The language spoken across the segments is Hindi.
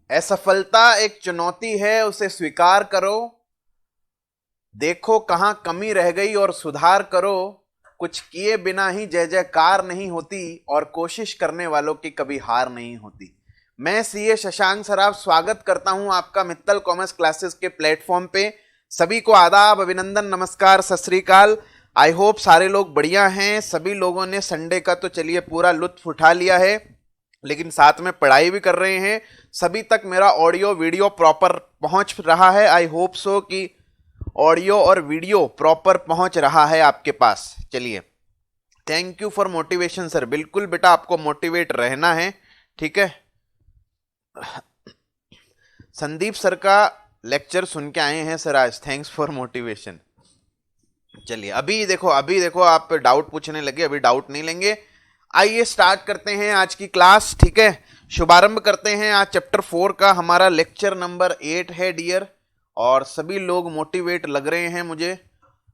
असफलता एक चुनौती है, उसे स्वीकार करो। देखो कहां कमी रह गई और सुधार करो। कुछ किए बिना ही जय जयकार नहीं होती और कोशिश करने वालों की कभी हार नहीं होती। मैं सीए शशांक सराफ स्वागत करता हूं आपका मित्तल कॉमर्स क्लासेस के प्लेटफॉर्म पे। सभी को आदाब, अभिनंदन, नमस्कार, सत श्री अकाल। आई होप सारे लोग बढ़िया हैं। सभी लोगों ने संडे का तो चलिए पूरा लुत्फ उठा लिया है, लेकिन साथ में पढ़ाई भी कर रहे हैं। सभी तक मेरा ऑडियो वीडियो प्रॉपर पहुंच रहा है। आई होप सो कि ऑडियो और वीडियो प्रॉपर पहुंच रहा है आपके पास। चलिए, thank you for motivation sir. बिल्कुल बेटा, आपको मोटिवेट रहना है, ठीक है। संदीप सर का लेक्चर सुन के आए हैं सर आज, थैंक्स फॉर मोटिवेशन। चलिए अभी देखो आप डाउट पूछने लगे, अभी डाउट नहीं लेंगे। आइए स्टार्ट करते हैं आज की क्लास, ठीक है। शुभारंभ करते हैं आज चैप्टर 4 का। हमारा लेक्चर नंबर 8 है डियर, और सभी लोग मोटिवेट लग रहे हैं मुझे।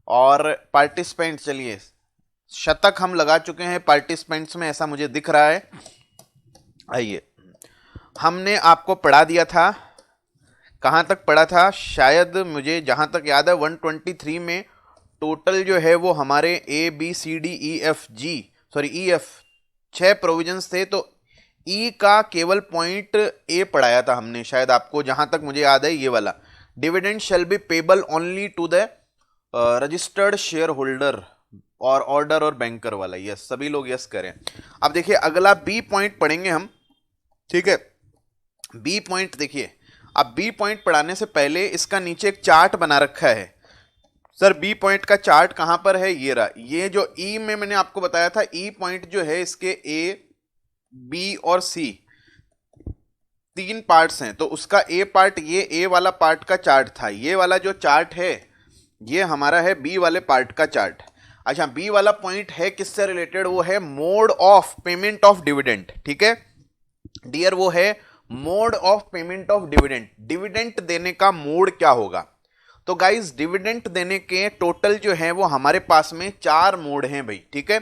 और पार्टिसिपेंट, चलिए शतक हम लगा चुके हैं पार्टिसिपेंट्स में, ऐसा मुझे दिख रहा है। आइए, हमने आपको पढ़ा दिया था, कहाँ तक पढ़ा था, शायद मुझे जहाँ तक याद है 123 में टोटल जो है वो हमारे EF 6 प्रोविजंस थे। तो ई का केवल पॉइंट ए पढ़ाया था हमने, शायद आपको जहां तक मुझे याद है ये वाला, dividend shall be payable only to the registered share holder और ऑर्डर और बैंकर वाला। यस, सभी लोग यस करें। अब देखिए अगला बी पॉइंट पढ़ेंगे हम, ठीक है। बी पॉइंट देखिए, अब बी पॉइंट पढ़ाने से पहले इसका नीचे एक चार्ट बना रखा है। सर बी पॉइंट का चार्ट कहां पर है, ये रहा। ये जो ई में मैंने आपको बताया था, ई पॉइंट जो है इसके ए, बी और सी 3 पार्ट्स हैं। तो उसका ए पार्ट, ये ए वाला पार्ट का चार्ट था। ये वाला जो चार्ट है ये हमारा है बी वाले पार्ट का चार्ट। अच्छा, बी वाला पॉइंट है किससे रिलेटेड, वो है mode of payment of dividend, ठीक है डियर। वो है mode of payment of dividend. Dividend देने का मोड क्या होगा। तो गाइस, डिविडेंड देने के टोटल जो है वो हमारे पास में 4 मोड हैं भाई, ठीक है।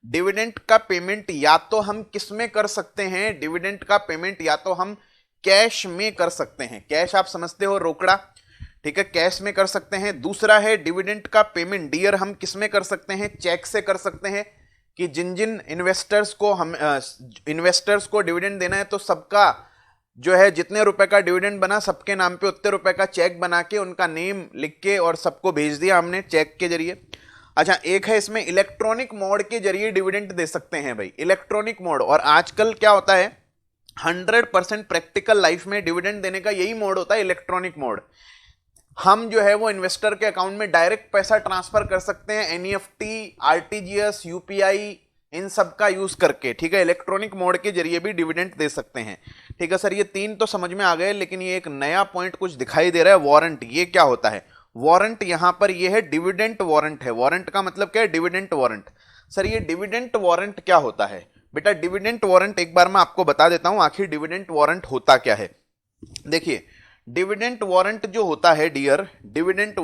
डिविडेंड का पेमेंट या तो हम किस में कर सकते हैं, डिविडेंड का पेमेंट या तो हम कैश में कर सकते हैं। कैश आप समझते हो, रोकड़ा, ठीक है, कैश में कर सकते हैं। दूसरा है डिविडेंड का पेमेंट डियर हम किस में कर सकते हैं, चेक से कर सकते हैं। कि जिन जिन इन्वेस्टर्स को डिविडेंड देना है तो सबका जो है जितने रुपए का डिविडेंड बना सबके नाम पे उतने रुपए का चेक बना के उनका नेम लिख के और सबको भेज दिया हमने चेक के जरिए। अच्छा, एक है इसमें इलेक्ट्रॉनिक मोड के जरिए डिविडेंड दे सकते हैं भाई, इलेक्ट्रॉनिक मोड। और आजकल क्या होता है, 100% प्रैक्टिकल लाइफ में डिविडेंड देने का यही मोड होता है, इलेक्ट्रॉनिक मोड। हम जो है वो इन्वेस्टर के अकाउंट में डायरेक्ट पैसा ट्रांसफर कर सकते हैं, एनईएफटी, आरटीजीएस, यूपीआई, इन सब का यूज करके, ठीक है। इलेक्ट्रॉनिक मोड के जरिए भी डिविडेंड दे सकते हैं, ठीक है सर। ये 3 तो समझ में आ गए, लेकिन ये एक नया पॉइंट कुछ दिखाई दे रहा है, वारंट। ये क्या होता है वारंट, यहां पर ये है डिविडेंड वारंट है। वारंट का मतलब क्या है, डिविडेंड वारंट। सर ये डिविडेंड वारंट क्या होता है बेटा, डिविडेंड वारंट एक बार मैं आपको बता देता हूं आखिर डिविडेंड वारंट होता क्या है। देखिए, डिविडेंड वारंट जो होता है डियर, डिविडेंड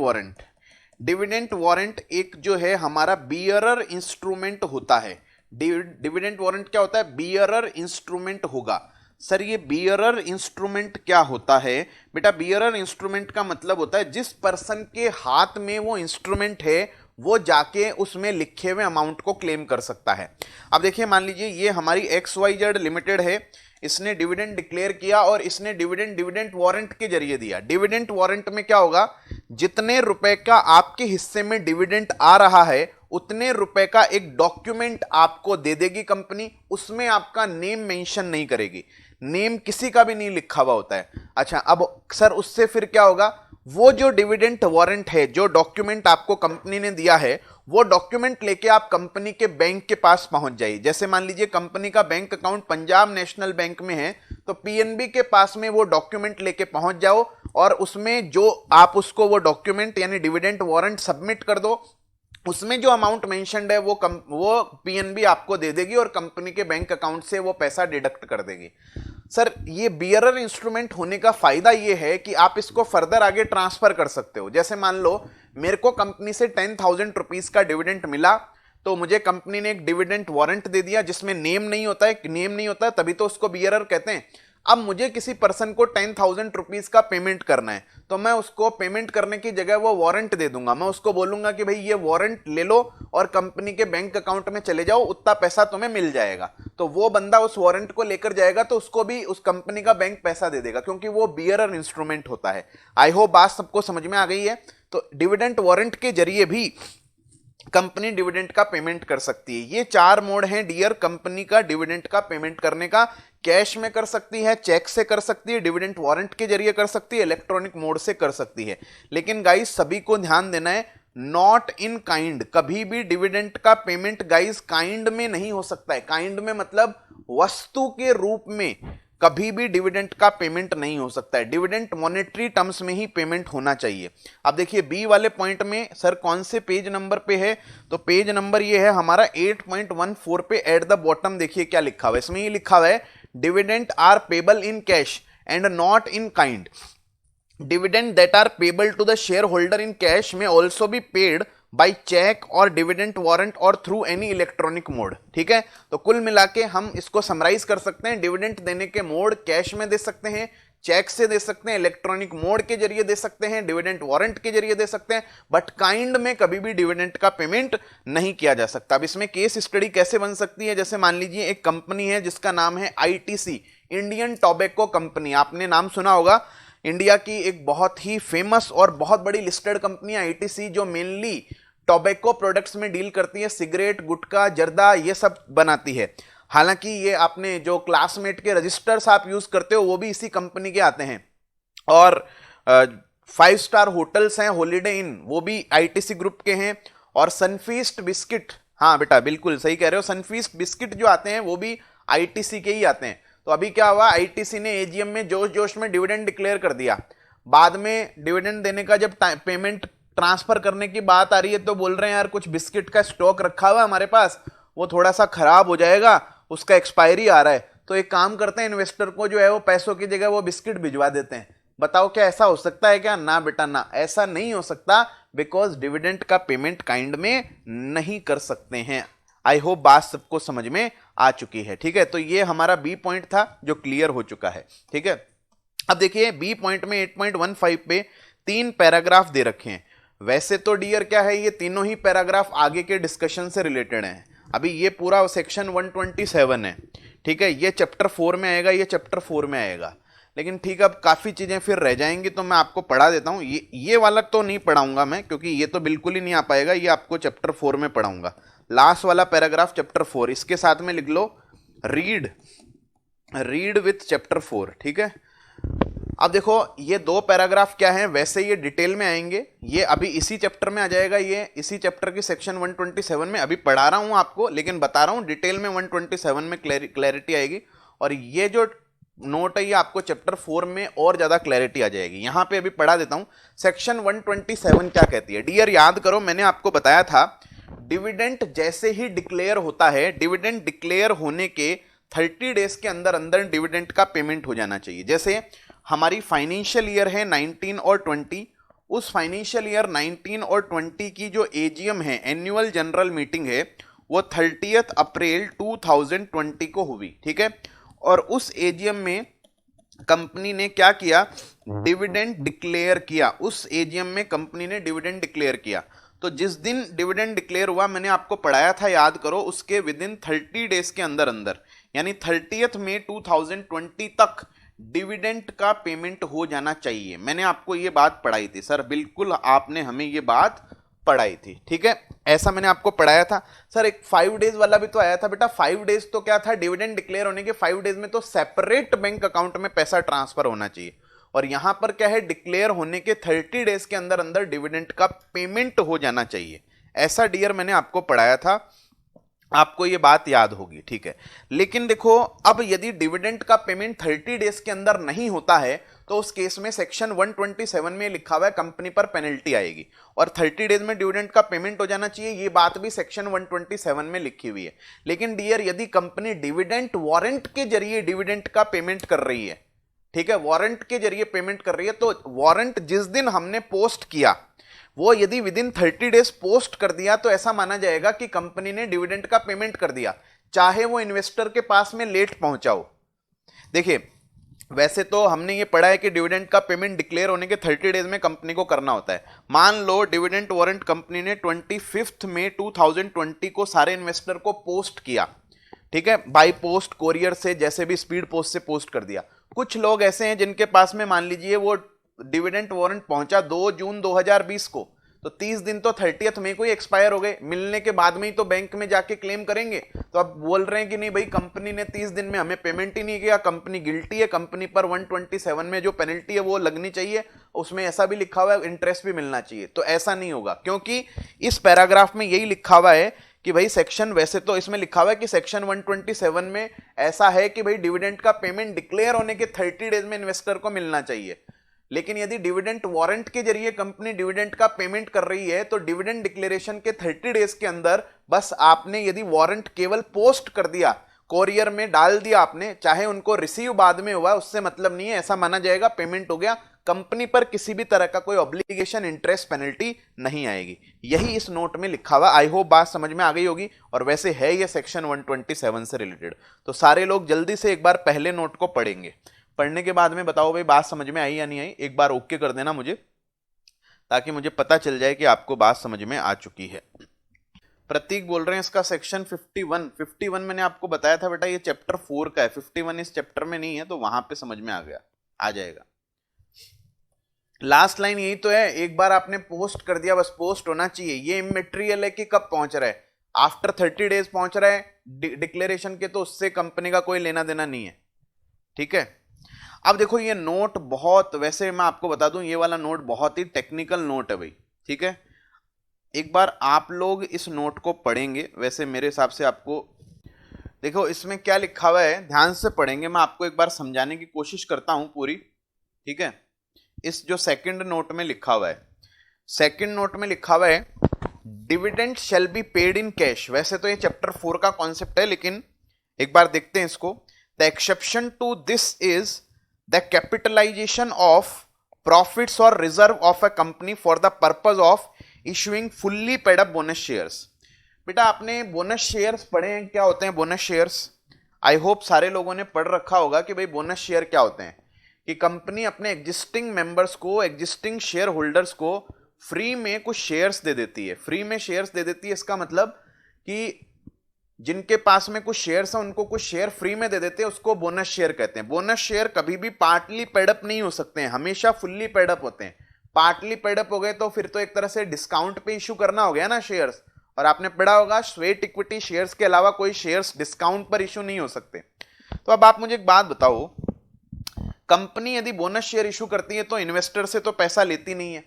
वारंट एक जो है हमारा बियरर इंस्ट्रूमेंट होता है। डिविडेंड वारंट क्या होता है, बियरर इंस्ट्रूमेंट होगा। सर ये बियरर इंस्ट्रूमेंट क्या होता है बेटा, बियरर इंस्ट्रूमेंट का मतलब होता है जिस पर्सन के हाथ में वो इंस्ट्रूमेंट है वो जाके उसमें लिखे हुए अमाउंट को क्लेम कर सकता है। अब देखिए, मान लीजिए ये हमारी XYZ लिमिटेड है, इसने डिविडेंड डिक्लेयर किया और इसने डिविडेंड वारंट के जरिए दिया। डिविडेंड वारंट में क्या होगा, जितने रुपए का आपके हिस्से में डिविडेंड आ रहा है उतने रुपए का एक डॉक्यूमेंट आपको दे देगी कंपनी। उसमें आपका नेम मेंशन नहीं करेगी, नेम किसी का भी नहीं लिखा हुआ होता है। अच्छा, अब सर उससे फिर क्या होगा, वो जो डिविडेंड वारंट है, जो डॉक्यूमेंट आपको कंपनी ने दिया है, वो डॉक्यूमेंट लेके आप कंपनी के बैंक के पास पहुंच जाइए। जैसे मान लीजिए कंपनी का bank account Punjab national bank में है, तो पीएनबी के पास में वो डॉक्यूमेंट लेके पहुंच जाओ और उसमें जो आप उसको वो डॉक्यूमेंट यानी डिविडेंड वारंट सबमिट कर दो। उसमें जो अमाउंट मेंशन्ड है वो पीएनबी आपको दे देगी और कंपनी के बैंक अकाउंट से वो पैसा डिडक्ट कर देगी। सर ये बियरर इंस्ट्रूमेंट होने का फायदा ये है कि आप इसको फर्दर आगे ट्रांसफर कर सकते हो। जैसे मान लो मेरे को कंपनी से 10,000 रुपीज का डिविडेंड मिला, तो मुझे कंपनी ने एक डिविडेंड वारंट दे दिया जिसमें नेम नहीं होता है, नेम नहीं होता है तभी तो उसको बियरर कहते हैं। अब मुझे किसी पर्सन को 10,000 रुपीज का पेमेंट करना है, तो मैं उसको पेमेंट करने की जगह वो वारंट दे दूंगा। मैं उसको बोलूंगा कि भाई ये वारंट ले लो और कंपनी के बैंक अकाउंट में चले जाओ, उतना पैसा तुम्हें मिल जाएगा। तो वो बंदा उस वारंट को लेकर जाएगा तो उसको भी उस कंपनी का बैंक पैसा दे देगा, क्योंकि वो बियरर इंस्ट्रूमेंट होता है। आई होप बात सबको समझ में आ गई है। तो डिविडेंड वारंट के जरिए भी कंपनी डिविडेंड का पेमेंट कर सकती है। ये 4 मोड हैं डियर कंपनी का डिविडेंड का पेमेंट करने का। कैश में कर सकती है, चेक से कर सकती है, डिविडेंड वारंट के जरिए कर सकती है, इलेक्ट्रॉनिक मोड से कर सकती है। लेकिन गाइस सभी को ध्यान देना है, नॉट इन काइंड। कभी भी डिविडेंड का पेमेंट गाइस काइंड में नहीं हो सकता है। काइंड में मतलब वस्तु के रूप में कभी भी डिविडेंड का पेमेंट नहीं हो सकता है। डिविडेंड मॉनेटरी टर्म्स में ही पेमेंट होना चाहिए। अब देखिए बी वाले पॉइंट में सर कौन से पेज नंबर पे है, तो पेज नंबर ये है हमारा 8.14 पे। एट द बॉटम देखिए क्या लिखा हुआ है, इसमें ये लिखा हुआ है dividend are payable in cash and not in kind. Dividend that are payable to the share holder in cash may also be paid by cheque और डिविडेंड वारंट और थ्रू एनी इलेक्ट्रॉनिक मोड। ठीक है, तो कुल मिला के हम इसको समराइज कर सकते हैं। डिविडेंड देने के मोड कैश में दे सकते हैं, चेक से दे सकते हैं, इलेक्ट्रॉनिक मोड के जरिए दे सकते हैं, डिविडेंड वारंट के जरिए दे सकते हैं, बट काइंड में कभी भी डिविडेंड का पेमेंट नहीं किया जा सकता। अब इसमें केस स्टडी कैसे बन सकती है, जैसे मान लीजिए एक कंपनी है जिसका नाम है आईटीसी, इंडियन टोबैको कंपनी। आपने नाम सुना होगा, इंडिया की एक बहुत ही फेमस और बहुत बड़ी लिस्टेड कंपनी है आईटीसी, जो मेनली टोबैको प्रोडक्ट्स में डील करती है। सिगरेट, गुटखा, जर्दा ये सब बनाती है। हालांकि ये आपने जो क्लासमेट के रजिस्टर्स आप यूज करते हो वो भी इसी कंपनी के आते हैं, और 5 स्टार होटल्स हैं, हॉलीडे इन, वो भी आईटीसी ग्रुप के हैं। और सनफीस्ट बिस्किट, हाँ बेटा बिल्कुल सही कह रहे हो, सनफीस्ट बिस्किट जो आते हैं वो भी आईटीसी के ही आते हैं। तो अभी क्या हुआ, आईटीसी ने एजीएम में जोश जोश में डिविडेंड डिक्लेयर कर दिया। बाद में डिविडेंड देने का जब पेमेंट ट्रांसफर करने की बात आ रही है तो बोल रहे हैं यार कुछ बिस्किट का स्टॉक रखा हुआ है हमारे पास, वो थोड़ा सा खराब हो जाएगा, उसका एक्सपायरी आ रहा है, तो एक काम करते हैं इन्वेस्टर को जो है वो पैसों की जगह वो बिस्किट भिजवा देते हैं। बताओ क्या ऐसा हो सकता है क्या? ना बेटा ना, ऐसा नहीं हो सकता, बिकॉज डिविडेंड का पेमेंट काइंड में नहीं कर सकते हैं। आई होप बात सबको समझ में आ चुकी है। ठीक है, तो ये हमारा बी पॉइंट था जो क्लियर हो चुका है। ठीक है, अब देखिए बी पॉइंट में 8.15 पे 3 पैराग्राफ दे रखे हैं। वैसे तो डियर क्या है, ये तीनों ही पैराग्राफ आगे के डिस्कशन से रिलेटेड हैं। अभी ये पूरा सेक्शन 127 है। ठीक है, ये चैप्टर 4 में आएगा, ये चैप्टर 4 में आएगा। लेकिन ठीक है, अब काफ़ी चीज़ें फिर रह जाएंगी तो मैं आपको पढ़ा देता हूँ। ये वाला तो नहीं पढ़ाऊंगा मैं, क्योंकि ये तो बिल्कुल ही नहीं आ पाएगा, ये आपको चैप्टर 4 में पढ़ाऊंगा। लास्ट वाला पैराग्राफ चैप्टर 4, इसके साथ में लिख लो रीड विथ चैप्टर 4। ठीक है, अब देखो ये 2 पैराग्राफ क्या हैं, वैसे ये डिटेल में आएंगे, ये अभी इसी चैप्टर में आ जाएगा, ये इसी चैप्टर की सेक्शन 127 में अभी पढ़ा रहा हूं आपको, लेकिन बता रहा हूं डिटेल में 127 में क्लैरिटी आएगी। और ये जो नोट है ये आपको चैप्टर 4 में और ज्यादा क्लैरिटी आ जाएगी। यहां पे अभी पढ़ा देता हूं सेक्शन 127 क्या कहती है। डियर याद करो, मैंने आपको बताया था डिविडेंड जैसे ही डिक्लेयर होता है, डिविडेंड डिक्लेयर होने के 30 डेज के अंदर अंदर डिविडेंड का पेमेंट हो जाना चाहिए। जैसे हमारी फाइनेंशियल ईयर है 19 और 20, उस फाइनेंशियल ईयर 19 और 20 की जो एजीएम है, एनुअल जनरल मीटिंग है, वो 30 अप्रैल 2020 को हुई। ठीक है, और उस एजीएम में कंपनी ने क्या किया, डिविडेंड डिक्लेयर किया। उस एजीएम में कंपनी ने डिविडेंड डिक्लेयर किया। तो जिस दिन डिविडेंड डिक्लेयर हुआ, मैंने आपको पढ़ाया था याद करो, उसके विद इन 30 डेज के अंदर अंदर, यानी 30 मई 2020 तक डिविडेंड का पेमेंट हो जाना चाहिए। मैंने आपको ये बात पढ़ाई थी सर, बिल्कुल आपने हमें ये बात पढ़ाई थी। ठीक है, ऐसा मैंने आपको पढ़ाया था। सर एक 5 डेज वाला भी तो आया था बेटा। 5 डेज तो क्या था, डिविडेंड डिक्लेयर होने के 5 डेज में तो सेपरेट बैंक अकाउंट में पैसा ट्रांसफर होना चाहिए, और यहां पर क्या है, डिक्लेयर होने के 30 डेज के अंदर अंदर डिविडेंड का पेमेंट हो जाना चाहिए। ऐसा डियर मैंने आपको पढ़ाया था, आपको ये बात याद होगी। ठीक है, लेकिन देखो अब यदि डिविडेंड का पेमेंट 30 डेज के अंदर नहीं होता है तो उस केस में सेक्शन 127 में लिखा हुआ है कंपनी पर पेनल्टी आएगी, और 30 डेज में डिविडेंड का पेमेंट हो जाना चाहिए, ये बात भी सेक्शन 127 में लिखी हुई है। लेकिन डियर यदि कंपनी डिविडेंड वारंट के जरिए डिविडेंड का पेमेंट कर रही है, ठीक है, वारंट के जरिए पेमेंट कर रही है, तो वारंट जिस दिन हमने पोस्ट किया वो यदि विद इन 30 डेज पोस्ट कर दिया तो ऐसा माना जाएगा कि कंपनी ने डिविडेंड का पेमेंट कर दिया, चाहे वो इन्वेस्टर के पास में लेट पहुंचा हो। देखिए वैसे तो हमने ये पढ़ा है कि डिविडेंड का पेमेंट डिक्लेयर होने के 30 डेज में कंपनी को करना होता है। मान लो डिविडेंड वारंट कंपनी ने 25 मई 2020 को सारे इन्वेस्टर को पोस्ट किया, ठीक है, बाई पोस्ट, कोरियर से, जैसे भी स्पीड पोस्ट से पोस्ट कर दिया। कुछ लोग ऐसे हैं जिनके पास में मान लीजिए वो डिविडेंड वारंट पहुंचा 2 जून 2020 को, तो 30 दिन तो 30 मई को ही एक्सपायर हो गए, मिलने के बाद में ही तो बैंक में जाके क्लेम करेंगे। तो अब बोल रहे हैं कि नहीं भाई कंपनी ने 30 दिन में हमें पेमेंट ही नहीं किया, कंपनी गिल्टी है, कंपनी पर 127 में जो पेनल्टी है वो लगनी चाहिए, उसमें ऐसा भी लिखा हुआ है इंटरेस्ट भी मिलना चाहिए। तो ऐसा नहीं होगा, क्योंकि इस पैराग्राफ में यही लिखा हुआ है कि भाई सेक्शन, वैसे तो इसमें लिखा हुआ है कि सेक्शन 127 में ऐसा है कि भाई डिविडेंड का पेमेंट डिक्लेयर होने के 30 डेज में इन्वेस्टर को मिलना चाहिए, लेकिन यदि डिविडेंड वारंट के जरिए कंपनी डिविडेंड का पेमेंट कर रही है तो डिविडेंड डिक्लेरेशन के 30 डेज के अंदर बस आपने यदि वारंट केवल पोस्ट कर दिया, कोरियर में डाल दिया आपने, चाहे उनको रिसीव बाद में हुआ उससे मतलब नहीं है, ऐसा माना जाएगा पेमेंट हो गया, कंपनी पर किसी भी तरह का कोई ऑब्लिगेशन, इंटरेस्ट, पेनल्टी नहीं आएगी। यही इस नोट में लिखा हुआ। आई होप बात समझ में आ गई होगी, और वैसे है ये सेक्शन 127 से रिलेटेड। तो सारे लोग जल्दी से एक बार पहले नोट को पढ़ेंगे, पढ़ने के बाद में बताओ भाई बात समझ में आई या नहीं आई। एक बार ओके कर देना मुझे, ताकि मुझे पता चल जाए कि आपको बात समझ में आ चुकी है। प्रतीक बोल रहे हैं इसका सेक्शन 51 मैंने आपको बताया था बेटा, ये चैप्टर 4 का है, 51 इस चैप्टर में नहीं है, तो वहां पे समझ में आ जाएगा। लास्ट लाइन यही तो है, एक बार आपने पोस्ट कर दिया, बस पोस्ट होना चाहिए। ये इमैटेरियल है कि कब पहुंच रहा है, आफ्टर 30 डेज पहुंच रहा है डिक्लेरेशन के, तो उससे कंपनी का कोई लेना देना नहीं है, ठीक है। अब देखो ये नोट बहुत, वैसे मैं आपको बता दूं ये वाला नोट बहुत ही टेक्निकल नोट है भाई, ठीक है। एक बार आप लोग इस नोट को पढ़ेंगे, वैसे मेरे हिसाब से आपको, देखो इसमें क्या लिखा हुआ है, ध्यान से पढ़ेंगे, मैं आपको एक बार समझाने की कोशिश करता हूं पूरी, ठीक है। इस जो सेकंड नोट में लिखा हुआ है, सेकंड नोट में लिखा हुआ है dividend shall be paid in cash. वैसे तो ये चैप्टर 4 का कॉन्सेप्ट है, लेकिन एक बार देखते हैं इसको। The exception to this is the capitalization of profits or reserve of a company for the purpose of issuing fully paid up bonus shares। बेटा आपने बोनस शेयर्स पढ़े हैं, क्या होते हैं बोनस शेयर्स? आई होप सारे लोगों ने पढ़ रखा होगा कि भाई बोनस शेयर क्या होते हैं, कि कंपनी अपने एग्जिस्टिंग मेंबर्स को, एग्जिस्टिंग शेयर होल्डर्स को फ्री में कुछ शेयर्स दे देती है। फ्री में शेयर्स दे देती है, इसका मतलब कि जिनके पास में कुछ शेयर्स हैं उनको कुछ शेयर फ्री में दे देते हैं, उसको बोनस शेयर कहते हैं। बोनस शेयर कभी भी पार्टली पेड अप नहीं हो सकते हैं, हमेशा फुल्ली पेड अप होते हैं। पार्टली पेड अप हो गए तो फिर तो एक तरह से डिस्काउंट पे इशू करना हो गया ना शेयर्स, और आपने पढ़ा होगा स्वेट इक्विटी शेयर्स के अलावा कोई शेयर्स डिस्काउंट पर इशू नहीं हो सकते। तो अब आप मुझे एक बात बताओ, कंपनी यदि बोनस शेयर इशू करती है तो इन्वेस्टर से तो पैसा लेती नहीं है,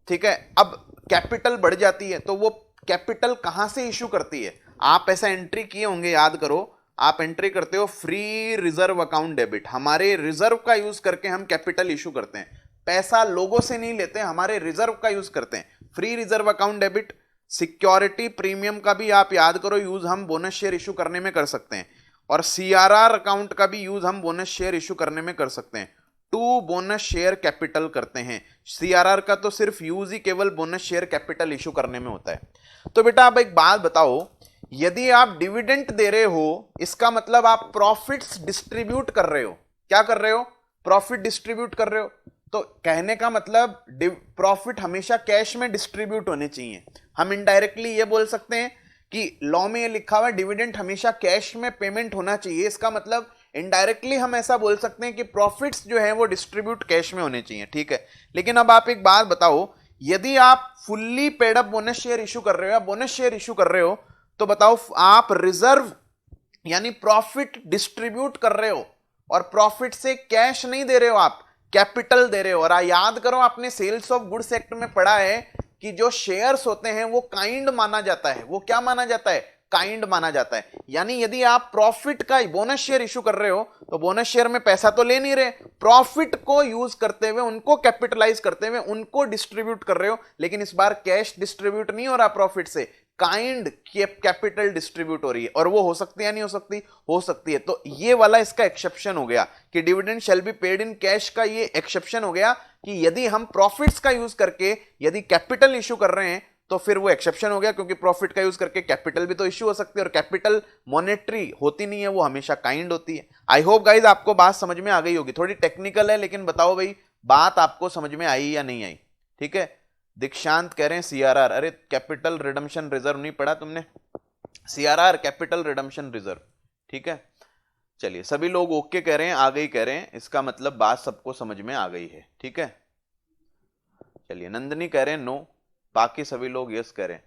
ठीक है। अब कैपिटल बढ़ जाती है तो वो कैपिटल कहां से इशू करती है? आप ऐसा एंट्री किए होंगे, याद करो, आप एंट्री करते हो फ्री रिजर्व अकाउंट डेबिट, हमारे रिजर्व का यूज करके हम कैपिटल इशू करते हैं, पैसा लोगों से नहीं लेते, हमारे रिजर्व का यूज करते हैं। Free reserve account debit, security premium का भी आप याद करो यूज हम बोनस शेयर इशू करने में कर सकते हैं, और सीआरआर अकाउंट का भी यूज हम बोनस शेयर इशू करने में कर सकते हैं। टू बोनस शेयर कैपिटल करते हैं, सीआरआर का तो सिर्फ यूज ही केवल बोनस शेयर कैपिटल इशू करने में होता है। तो बेटा आप एक बात बताओ, यदि आप डिविडेंड दे रहे हो, इसका मतलब आप प्रॉफिट्स डिस्ट्रीब्यूट कर रहे हो। क्या कर रहे हो? प्रॉफिट डिस्ट्रीब्यूट कर रहे हो। तो कहने का मतलब प्रॉफिट हमेशा कैश में डिस्ट्रीब्यूट होने चाहिए। हम इनडायरेक्टली ये बोल सकते हैं कि लॉ में ये लिखा हुआ है डिविडेंड हमेशा कैश में पेमेंट होना चाहिए, इसका मतलब इनडायरेक्टली हम ऐसा बोल सकते हैं कि प्रॉफिट्स जो है वो डिस्ट्रीब्यूट कैश में होने चाहिए, ठीक है। लेकिन अब आप एक बात बताओ, यदि आप fully paid up bonus share issue कर रहे हो या बोनस शेयर इशू कर रहे हो, तो बताओ आप रिजर्व यानी प्रॉफिट डिस्ट्रीब्यूट कर रहे हो, और प्रॉफिट से कैश नहीं दे रहे हो, आप कैपिटल दे रहे हो। और याद करो आपने सेल्स ऑफ गुड्स एक्ट में पढ़ा है कि जो शेयर्स होते हैं वो काइंड माना जाता है। वो क्या माना जाता है? काइंड माना जाता है। यानी यदि आप प्रॉफिट का बोनस शेयर इशू कर रहे हो तो बोनस शेयर में पैसा तो ले नहीं रहे, प्रॉफिट को यूज करते हुए, उनको कैपिटलाइज करते हुए उनको डिस्ट्रीब्यूट कर रहे हो, लेकिन इस बार कैश डिस्ट्रीब्यूट नहीं हो रहा प्रॉफिट से, काइंड कैपिटल डिस्ट्रीब्यूट हो रही है। और वो हो सकती है या नहीं हो सकती? हो सकती है। तो ये वाला इसका एक्सेप्शन हो गया कि dividend shall be paid in cash का ये एक्सेप्शन हो गया कि यदि हम प्रॉफिट्स का यूज करके यदि कैपिटल इशू कर रहे हैं तो फिर वो एक्सेप्शन हो गया, क्योंकि प्रॉफिट का यूज करके कैपिटल भी तो इश्यू हो सकती है, और कैपिटल मॉनेटरी होती नहीं है, वो हमेशा काइंड होती है। आई होप गाइज आपको बात समझ में आ गई होगी, थोड़ी टेक्निकल है, लेकिन बताओ भाई बात आपको समझ में आई या नहीं आई। ठीक है, दीक्षांत कह रहे हैं सीआरआर, अरे कैपिटल रिडम्पशन रिजर्व नहीं पढ़ा तुमने, सीआरआर कैपिटल रिडम्पशन रिजर्व। ठीक है, चलिए सभी लोग ओके कह रहे हैं, आ गई कह रहे हैं, इसका मतलब बात सबको समझ में आ गई है। ठीक है, चलिए नंदनी कह रहे हैं नो, बाकी सभी लोग यस कह रहे हैं।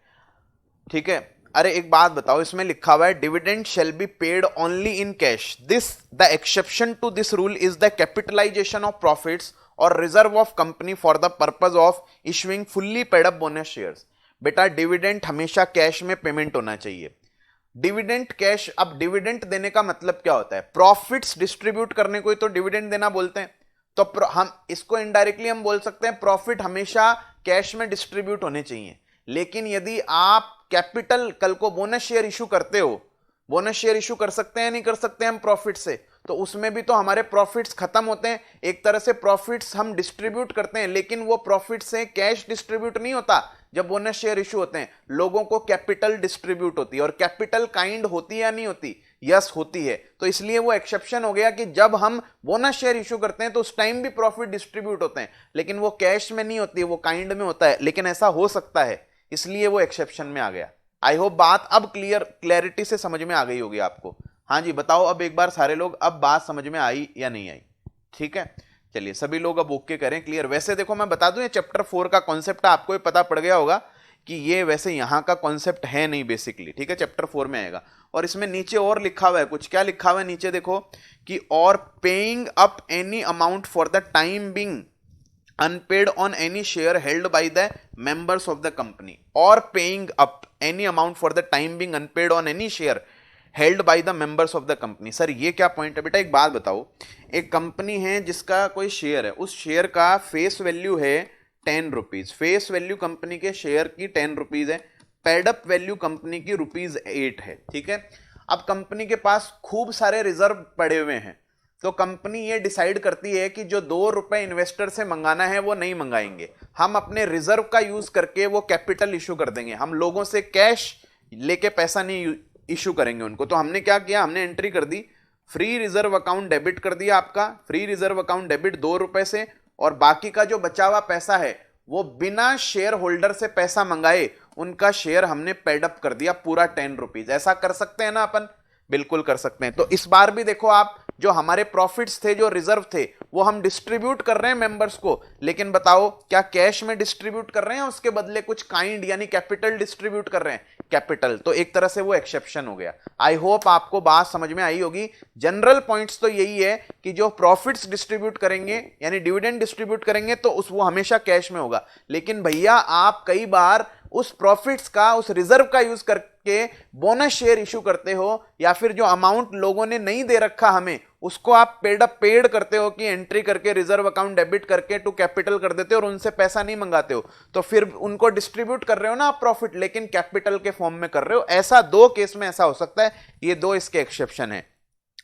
ठीक है, अरे एक बात बताओ, इसमें लिखा हुआ है dividend shall be paid only in cash, this the exception to this rule is the capitalisation of profits और reserve of company for the purpose of issuing fully paid up bonus shares. बेटा डिविडेंड हमेशा कैश में पेमेंट होना चाहिए, डिविडेंड कैश। अब डिविडेंड देने का मतलब क्या होता है, प्रॉफिट्स डिस्ट्रीब्यूट करने को ही तो डिविडेंड देना बोलते हैं। तो हम इसको इनडायरेक्टली हम बोल सकते हैं प्रॉफिट हमेशा कैश में डिस्ट्रीब्यूट होने चाहिए। लेकिन यदि आप कैपिटल, कल को बोनस शेयर इशू करते हो, बोनस शेयर इशू कर सकते हैं नहीं कर सकते हम प्रॉफिट से, तो उसमें भी तो हमारे प्रॉफिट्स खत्म होते हैं। एक तरह से प्रॉफिट्स हम डिस्ट्रीब्यूट करते हैं, लेकिन वो प्रॉफिट से कैश डिस्ट्रीब्यूट नहीं होता। जब बोनस शेयर इशू होते हैं लोगों को कैपिटल डिस्ट्रीब्यूट होती है, और कैपिटल काइंड होती है या नहीं होती, यस होती है। तो इसलिए वो एक्सेप्शन हो गया कि जब हम बोनस शेयर इशू करते हैं तो उस टाइम भी प्रॉफिट डिस्ट्रीब्यूट होते हैं, लेकिन वो कैश में नहीं होती है, वो काइंड में होता है। लेकिन ऐसा हो सकता है, इसलिए वो एक्सेप्शन में आ गया। आई होप बात अब क्लैरिटी से समझ में आ गई होगी आपको। हाँ जी बताओ अब एक बार सारे लोग, अब बात समझ में आई या नहीं आई। ठीक है, चलिए सभी लोग अब ओके करें, क्लियर। वैसे देखो मैं बता दूं, ये चैप्टर 4 का कॉन्सेप्ट आपको ये पता पड़ गया होगा कि ये वैसे यहां का कॉन्सेप्ट है नहीं बेसिकली। ठीक है, चैप्टर 4 में आएगा। और इसमें नीचे और लिखा हुआ है कुछ, क्या लिखा हुआ है नीचे देखो कि और paying up any amount for the time being unpaid on any share held by the members of the company, or paying up any amount for the time being unpaid on any share held by the members of the company। Sir ये क्या पॉइंट है बेटा, एक बात बताओ, एक कंपनी है जिसका कोई शेयर है, उस शेयर का फेस वैल्यू है 10 रुपीज, फेस वैल्यू कंपनी के शेयर की 10 रुपीज है, पेड अप वैल्यू कंपनी की ₹8 है। ठीक है, अब कंपनी के पास खूब सारे रिजर्व पड़े हुए हैं, तो कंपनी ये डिसाइड करती है कि जो ₹2 इन्वेस्टर से मंगाना है वो नहीं मंगाएंगे, हम अपने रिजर्व का यूज करके वो कैपिटल इशू कर देंगे, हम लोगों से कैश लेके पैसा नहीं इशू करेंगे उनको। तो हमने क्या किया, हमने एंट्री कर दी, फ्री रिजर्व अकाउंट डेबिट कर दिया आपका, फ्री रिजर्व अकाउंट डेबिट ₹2 से, और बाकी का जो बचा हुआ पैसा है वो बिना शेयर होल्डर से पैसा मंगाए उनका शेयर हमने पेड अप कर दिया पूरा 10 रुपीज। ऐसा कर सकते हैं ना अपन, बिल्कुल कर सकते हैं। तो इस बार भी देखो आप, जो हमारे प्रॉफिट्स थे, जो रिजर्व थे, वो हम डिस्ट्रीब्यूट कर रहे हैं मेंबर्स को, लेकिन बताओ क्या कैश में डिस्ट्रीब्यूट कर रहे हैं, उसके बदले कुछ काइंड यानी कैपिटल डिस्ट्रीब्यूट कर रहे हैं, कैपिटल। तो एक तरह से वो एक्सेप्शन हो गया। आई होप आपको बात समझ में आई होगी। जनरल पॉइंट्स तो यही है कि जो प्रॉफिट्स डिस्ट्रीब्यूट करेंगे यानी डिविडेंड डिस्ट्रीब्यूट करेंगे तो वो हमेशा कैश में होगा, लेकिन भैया आप कई बार उस प्रॉफिट्स का, उस रिजर्व का यूज करके बोनस शेयर इशू करते हो, या फिर जो अमाउंट लोगों ने नहीं दे रखा हमें उसको आप पेड करते हो कि एंट्री करके रिजर्व अकाउंट डेबिट करके टू कैपिटल कर देते हो, और उनसे पैसा नहीं मंगाते हो, तो फिर उनको डिस्ट्रीब्यूट कर रहे हो ना आप प्रॉफिट, लेकिन कैपिटल के फॉर्म में कर रहे हो। ऐसा 2 केस में ऐसा हो सकता है, ये 2 इसके एक्सेप्शन है।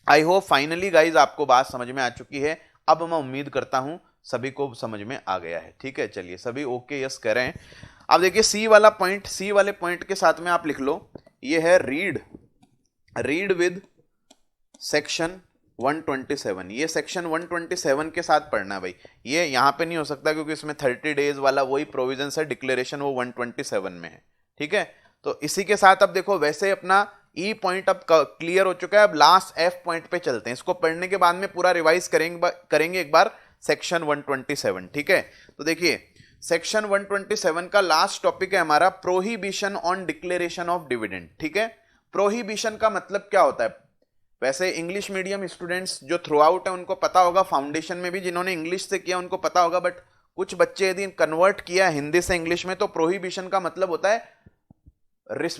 आई होप फाइनली गाइज आपको बात समझ में आ चुकी है। अब मैं उम्मीद करता हूं सभी को समझ में आ गया है। ठीक है, चलिए सभी ओके यस कह रहे हैं। अब देखिए सी वाला पॉइंट, सी वाले पॉइंट के साथ में आप लिख लो, ये है रीड विद सेक्शन 127। ये सेक्शन 127 के साथ पढ़ना है भाई, ये यहां पे नहीं हो सकता क्योंकि इसमें 30 डेज वाला वही प्रोविजन है, डिक्लेरेशन वो 127 में है। ठीक है, तो इसी के साथ अब देखो वैसे अपना ई पॉइंट अब क्लियर हो चुका है। अब लास्ट एफ पॉइंट पे चलते हैं, इसको पढ़ने के बाद में पूरा रिवाइज करेंगे एक बार सेक्शन 127। ठीक है, तो देखिए सेक्शन 127 का लास्ट टॉपिक है हमारा prohibition on declaration of dividend. ठीक है, प्रोहिबिशन का मतलब क्या होता है, वैसे इंग्लिश मीडियम स्टूडेंट्स जो थ्रू आउट है उनको पता होगा, फाउंडेशन में भी जिन्होंने इंग्लिश से किया उनको पता होगा, बट कुछ बच्चे यदि कन्वर्ट किया हिंदी से इंग्लिश में, तो प्रोहिबिशन का मतलब होता है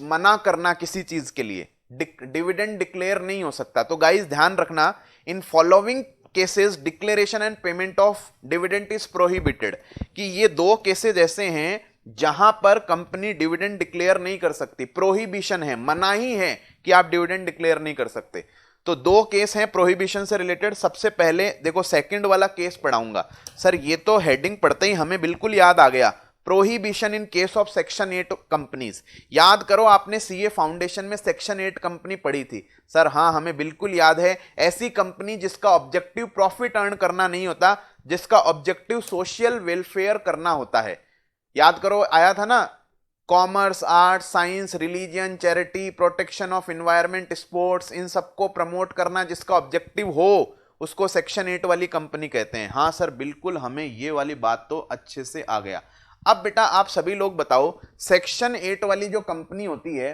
मना करना किसी चीज के लिए, डिविडेंड डिक्लेयर नहीं हो सकता। तो गाइस ध्यान रखना, in following cases declaration and payment of dividend is prohibited, कि ये 2 केसेस ऐसे हैं जहां पर कंपनी डिविडेंड डिक्लेयर नहीं कर सकती, प्रोहिबिशन है, मनाही है कि आप डिविडेंड डिक्लेयर नहीं कर सकते। तो 2 केस हैं प्रोहिबिशन से रिलेटेड। सबसे पहले देखो सेकंड वाला केस पढ़ाऊंगा। सर ये तो हेडिंग पढ़ते ही हमें बिल्कुल याद आ गया, prohibition in case of section 8 companies. याद करो आपने सीए फाउंडेशन में सेक्शन 8 कंपनी पढ़ी थी। सर हाँ, हमें बिल्कुल याद है। ऐसी कंपनी जिसका ऑब्जेक्टिव प्रॉफिट अर्न करना नहीं होता, जिसका ऑब्जेक्टिव सोशल वेलफेयर करना होता है। याद करो, आया था ना, commerce, arts, science, religion, charity, protection of environment, sports, इन सबको प्रमोट करना जिसका ऑब्जेक्टिव हो उसको सेक्शन 8 वाली कंपनी कहते हैं। हाँ सर बिल्कुल, हमें ये वाली बात तो अच्छे से आ गया। अब बेटा आप सभी लोग बताओ, सेक्शन 8 वाली जो कंपनी होती है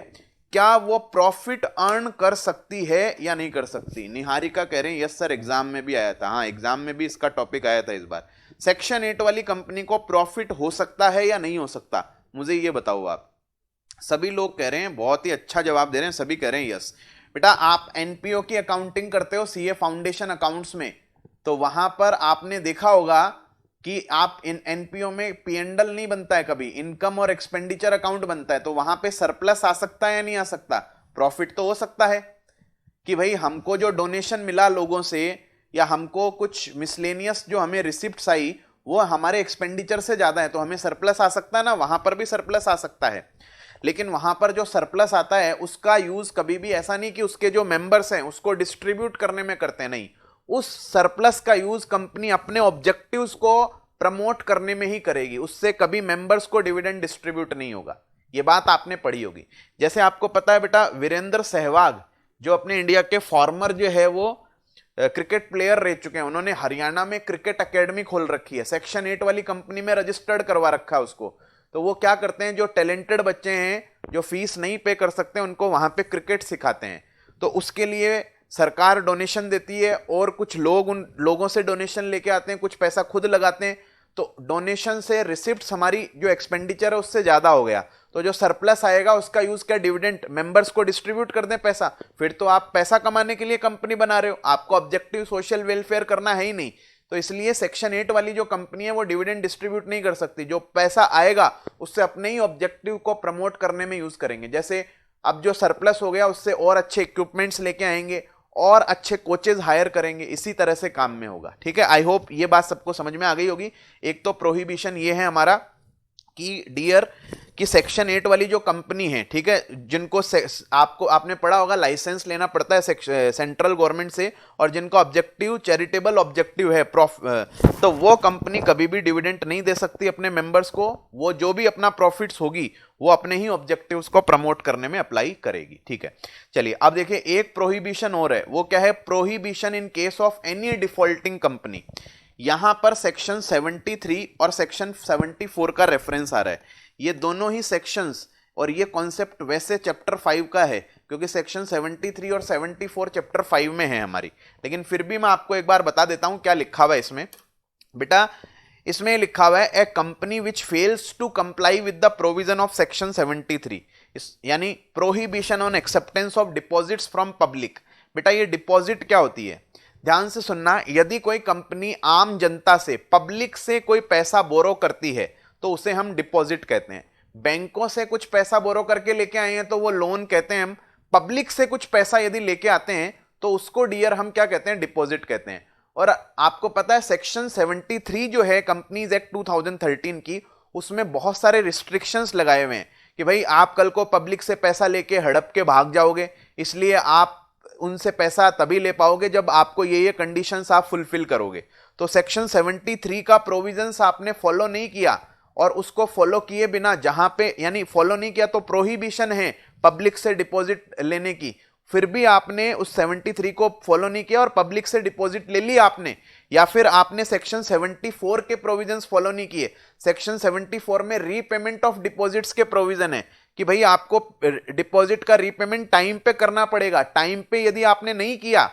क्या वो प्रॉफिट अर्न कर सकती है या नहीं कर सकती? निहारिका कह रहे हैं यस सर, एग्जाम में भी आया था। हाँ, एग्जाम में भी इसका टॉपिक आया था इस बार। सेक्शन 8 वाली कंपनी को प्रॉफिट हो सकता है या नहीं हो सकता, मुझे ये बताओ आप। सभी लोग कह रहे हैं, बहुत ही अच्छा जवाब दे रहे हैं, सभी कह रहे हैं यस। बेटा आप एनपीओ की अकाउंटिंग करते हो सीए फाउंडेशन अकाउंट्स में, तो वहां पर आपने देखा होगा कि आप इन एनपीओ में पीएनडल नहीं बनता है कभी, इनकम और एक्सपेंडिचर अकाउंट बनता है। तो वहां पे सरप्लस आ सकता है या नहीं आ सकता? प्रॉफिट तो हो सकता है कि भाई हमको जो डोनेशन मिला लोगों से, या हमको कुछ मिसलेनियस जो हमें रिसिप्ट्स आई वो हमारे एक्सपेंडिचर से ज्यादा है, तो हमें सरप्लस आ सकता है ना। वहां पर भी सरप्लस आ सकता है, लेकिन वहां पर जो सरप्लस आता है उसका यूज कभी भी ऐसा नहीं कि उसके जो मेंबर्स हैं उसको डिस्ट्रीब्यूट करने में करते हैं, नहीं। उस सरप्लस का यूज कंपनी अपने ऑब्जेक्टिव्स को प्रमोट करने में ही करेगी, उससे कभी मेंबर्स को डिविडेंड डिस्ट्रीब्यूट नहीं होगा। ये बात आपने पढ़ी होगी। जैसे आपको पता है बेटा, वीरेंद्र सहवाग जो अपने इंडिया के फॉर्मर जो है वो क्रिकेट प्लेयर रह चुके हैं, उन्होंने हरियाणा में क्रिकेट एकेडमी खोल रखी है, सेक्शन 8 वाली कंपनी में रजिस्टर्ड करवा रखा है उसको। तो वो क्या करते हैं, जो टैलेंटेड बच्चे हैं जो फीस नहीं पे कर सकते उनको वहां पे क्रिकेट सिखाते हैं। तो उसके लिए सरकार डोनेशन देती है और कुछ लोग उन लोगों से डोनेशन लेके आते हैं, कुछ पैसा खुद लगाते हैं। तो डोनेशन से रिसिप्ट्स हमारी जो एक्सपेंडिचर है उससे ज्यादा हो गया, तो जो सरप्लस आएगा उसका यूज क्या, डिविडेंड मेंबर्स को डिस्ट्रीब्यूट कर दें पैसा। फिर तो आप पैसा कमाने के लिए कंपनी बना रहे हो, आपको ऑब्जेक्टिव सोशल वेलफेयर करना है ही नहीं। तो इसलिए सेक्शन 8 वाली जो कंपनी है वो डिविडेंड डिस्ट्रीब्यूट नहीं कर सकती। जो पैसा आएगा उससे अपने ही ऑब्जेक्टिव को प्रमोट करने में यूज करेंगे। जैसे अब जो सरप्लस हो गया उससे और अच्छे इक्विपमेंट्स लेके आएंगे और अच्छे कोचेज हायर करेंगे, इसी तरह से काम में होगा। ठीक है, आई होप ये बात सबको समझ में आ गई होगी। एक तो प्रोहिबिशन ये है हमारा कि डियर कि सेक्शन 8 वाली जो कंपनी है, ठीक है, जिनको आपने पढ़ा होगा लाइसेंस लेना पड़ता है सेंट्रल गवर्नमेंट से, और जिनका ऑब्जेक्टिव चैरिटेबल ऑब्जेक्टिव है तो वो कंपनी कभी भी डिविडेंड नहीं दे सकती अपने मेंबर्स को। वो जो भी अपना प्रॉफिट्स होगी वो अपने ही ऑब्जेक्टिव्स को प्रमोट करने में अप्लाई करेगी। ठीक है, चलिए अब देखिए एक प्रोहिबिशन और है, वो क्या है, prohibition in case of any defaulting company. यहां पर सेक्शन 73 और सेक्शन 74 का रेफरेंस आ रहा है। ये दोनों ही सेक्शंस और ये कॉन्सेप्ट वैसे चैप्टर 5 का है, क्योंकि सेक्शन 73 और 74 चैप्टर 5 में है हमारी, लेकिन फिर भी मैं आपको एक बार बता देता हूं क्या लिखा हुआ है इसमें। बेटा इसमें लिखा हुआ है a company which fails to comply with the provision of section 73, यानी prohibition on acceptance of deposits from public. बेटा ये डिपॉजिट क्या होती है, ध्यान से सुनना। यदि कोई कंपनी आम जनता से, पब्लिक से कोई पैसा बोरो करती है तो उसे हम डिपॉजिट कहते हैं। बैंकों से कुछ पैसा बोरो करके लेके आए हैं तो वो लोन कहते हैं हम। पब्लिक से कुछ पैसा यदि लेके आते हैं तो उसको डियर हम क्या कहते हैं, डिपॉजिट कहते हैं। और आपको पता है सेक्शन 73 जो है कंपनीज एक्ट 2013 की, उसमें बहुत सारे रिस्ट्रिक्शंस लगाए हुए हैं कि भाई आप कल को पब्लिक से पैसा लेके हड़प के भाग जाओगे, इसलिए आप उनसे पैसा तभी ले पाओगे जब आपको ये कंडीशंस आप फुलफिल करोगे। तो सेक्शन 73 का प्रोविजंस आपने फॉलो नहीं किया, और उसको फॉलो किए बिना जहां पे, यानी फॉलो नहीं किया तो प्रोहिबिशन है पब्लिक से डिपॉजिट लेने की, फिर भी आपने उस 73 को फॉलो नहीं किया और पब्लिक से डिपॉजिट ले ली आपने, या फिर आपने सेक्शन 74 के प्रोविजंस फॉलो नहीं किए। सेक्शन 74 में रीपेमेंट ऑफ डिपॉजिट्स के प्रोविजन है कि भाई आपको डिपॉजिट का रीपेमेंट टाइम पे करना पड़ेगा। टाइम पे यदि आपने नहीं किया,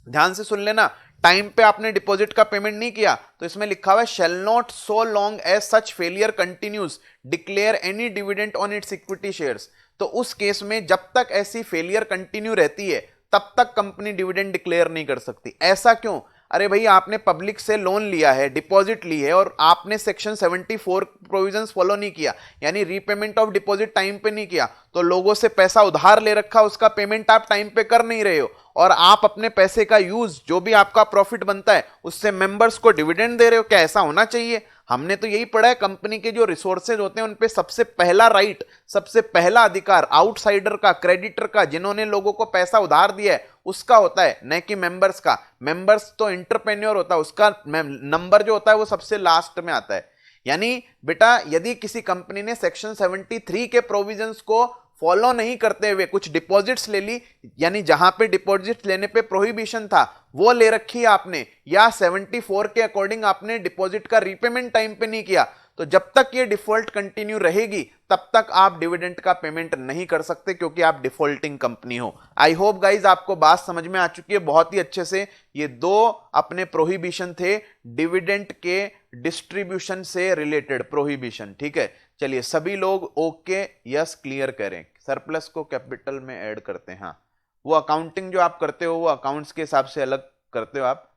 ध्यान से सुन लेना, टाइम पे आपने डिपॉजिट का पेमेंट नहीं किया तो इसमें लिखा हुआ है shall not so long as such failure continues declare any dividend on its equity shares. तो उस केस में जब तक ऐसी फेलियर कंटिन्यू रहती है तब तक कंपनी डिविडेंड डिक्लेयर नहीं कर सकती। ऐसा क्यों? अरे भाई आपने पब्लिक से लोन लिया है, डिपॉजिट ली है, और आपने सेक्शन 74 प्रोविजंस फॉलो नहीं किया, यानी रीपेमेंट ऑफ डिपॉजिट टाइम पे नहीं किया, तो लोगों से पैसा उधार ले रखा, उसका पेमेंट आप टाइम पे कर नहीं रहे हो, और आप अपने पैसे का यूज, जो भी आपका प्रॉफिट बनता है उससे मेंबर्स को डिविडेंड दे रहे हो। क्या ऐसा होना चाहिए? हमने तो यही पढ़ा है, कंपनी के जो रिसोर्सेज होते हैं उन पे सबसे पहला राइट, सबसे पहला अधिकार आउटसाइडर का, क्रेडिटर का, जिन्होंने लोगों को पैसा उधार दिया है उसका होता है, न कि मेंबर्स का। मेंबर्स तो एंटरप्रेन्योर होता है, उसका नंबर जो होता है वो सबसे लास्ट में आता है। यानी बेटा यदि किसी कंपनी ने सेक्शन 73 के प्रोविजंस को फॉलो नहीं करते हुए कुछ डिपॉजिट्स ले ली, यानी जहां पे डिपॉजिट लेने पे प्रोहिबिशन था वो ले रखी है आपने, या 74 के अकॉर्डिंग आपने डिपॉजिट का रीपेमेंट टाइम पे नहीं किया, तो जब तक ये डिफॉल्ट कंटिन्यू रहेगी तब तक आप डिविडेंड का पेमेंट नहीं कर सकते, क्योंकि आप डिफॉल्टिंग कंपनी हो। आई होप गाइज आपको बात समझ में आ चुकी है बहुत ही अच्छे से। ये दो अपने प्रोहिबिशन थे डिविडेंड के डिस्ट्रीब्यूशन से रिलेटेड प्रोहिबिशन, ठीक है। चलिए सभी लोग ओके यस क्लियर करें। सरप्लस को कैपिटल में ऐड करते हैं, हाँ वो अकाउंटिंग जो आप करते हो वो अकाउंट्स के हिसाब से अलग करते हो आप।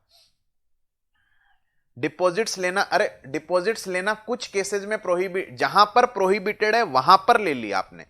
डिपॉजिट्स लेना, अरे डिपॉजिट्स लेना कुछ केसेस में प्रोहिबिट, जहां पर प्रोहिबिटेड है वहां पर ले लिया आपने,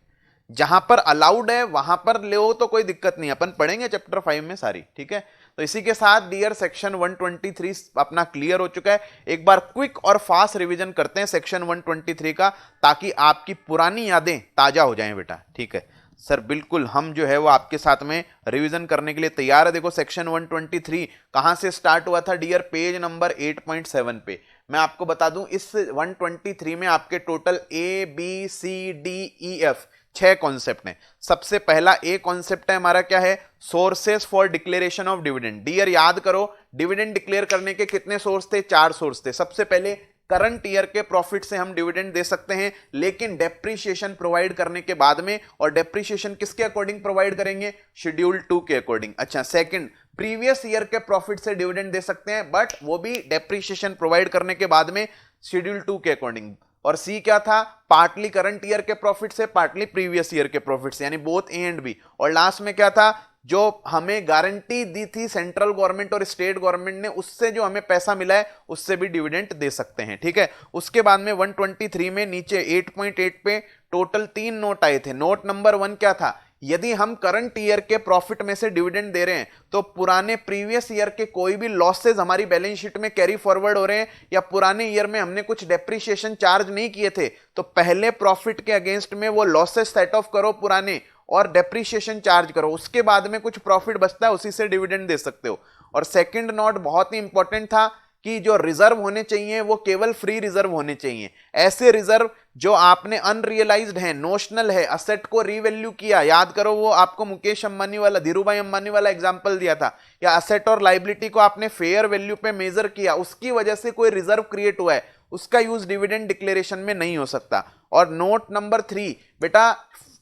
जहां पर अलाउड है वहां पर ले हो तो कोई दिक्कत नहीं, अपन पढ़ेंगे चैप्टर 5 में सारी, ठीक है। तो इसी के साथ डियर सेक्शन 123 अपना क्लियर हो चुका है। एक बार क्विक और फास्ट रिवीजन करते हैं सेक्शन 123 का, ताकि आपकी पुरानी यादें ताजा हो जाएं बेटा, ठीक है। सर बिल्कुल, हम जो है वो आपके साथ में रिवीजन करने के लिए तैयार है। देखो सेक्शन 123 कहां से स्टार्ट हुआ था डियर, पेज नंबर 8.7 पे। मैं आपको बता दूं इस 123 में आपके टोटल ABCDEF 6 कॉन्सेप्ट हैं। सबसे पहला ए कॉन्सेप्ट है हमारा, क्या है, sources for declaration of dividend. Dear याद करो, डिविडेंड डिक्लेयर करने के कितने सोर्स थे, 4 सोर्स थे। सबसे पहले करंट ईयर के प्रॉफिट से हम डिविडेंड दे सकते हैं, लेकिन डेप्रीशिएशन प्रोवाइड करने के बाद में, और डेप्रीशिएशन किसके अकॉर्डिंग प्रोवाइड करेंगे, शेड्यूल 2 के अकॉर्डिंग। अच्छा, सेकंड प्रीवियस ईयर के प्रॉफिट से डिविडेंड दे सकते हैं, बट वो भी डेप्रीशिएशन प्रोवाइड करने के बाद में शेड्यूल 2 के अकॉर्डिंग। और सी क्या था, पार्टली करंट ईयर के प्रॉफिट से, पार्टली प्रीवियस ईयर के प्रॉफिट से, यानी बोथ ए एंड बी। और लास्ट में क्या था, जो हमें गारंटी दी थी सेंट्रल गवर्नमेंट और स्टेट गवर्नमेंट ने, उससे जो हमें पैसा मिला है उससे भी डिविडेंड दे सकते हैं, ठीक है। उसके बाद में 123 में नीचे 8.8 पे टोटल 3 नोट आए थे। नोट नंबर 1 क्या था, यदि हम करंट ईयर के प्रॉफिट में से डिविडेंड दे रहे हैं तो पुराने प्रीवियस ईयर के कोई भी लॉसेज हमारी बैलेंस शीट में कैरी फॉरवर्ड हो रहे हैं, या पुराने ईयर में हमने कुछ डेप्रीशिएशन चार्ज नहीं किए थे, तो पहले प्रॉफिट के अगेंस्ट में वो लॉसेज सेट ऑफ करो पुराने, और डेप्रीशिएशन चार्ज करो, उसके बाद में कुछ प्रॉफिट बचता है उसी से डिविडेंड दे सकते हो। और सेकंड नोट बहुत ही इंपॉर्टेंट था कि जो रिजर्व होने चाहिए वो केवल फ्री रिजर्व होने चाहिए। ऐसे रिजर्व जो आपने अनरियलाइज्ड है, नोशनल है, असेट को रीवैल्यू किया, याद करो वो आपको मुकेश अंबानी वाला, धीरूभाई अंबानी वाला एग्जांपल दिया था, या असेट और लाइबिलिटी को आपने फेयर वैल्यू पे मेजर किया, उसकी वजह से कोई रिजर्व क्रिएट हुआ है, उसका यूज डिविडेंड डिक्लेरेशन में नहीं हो सकता। और नोट नंबर 3 बेटा,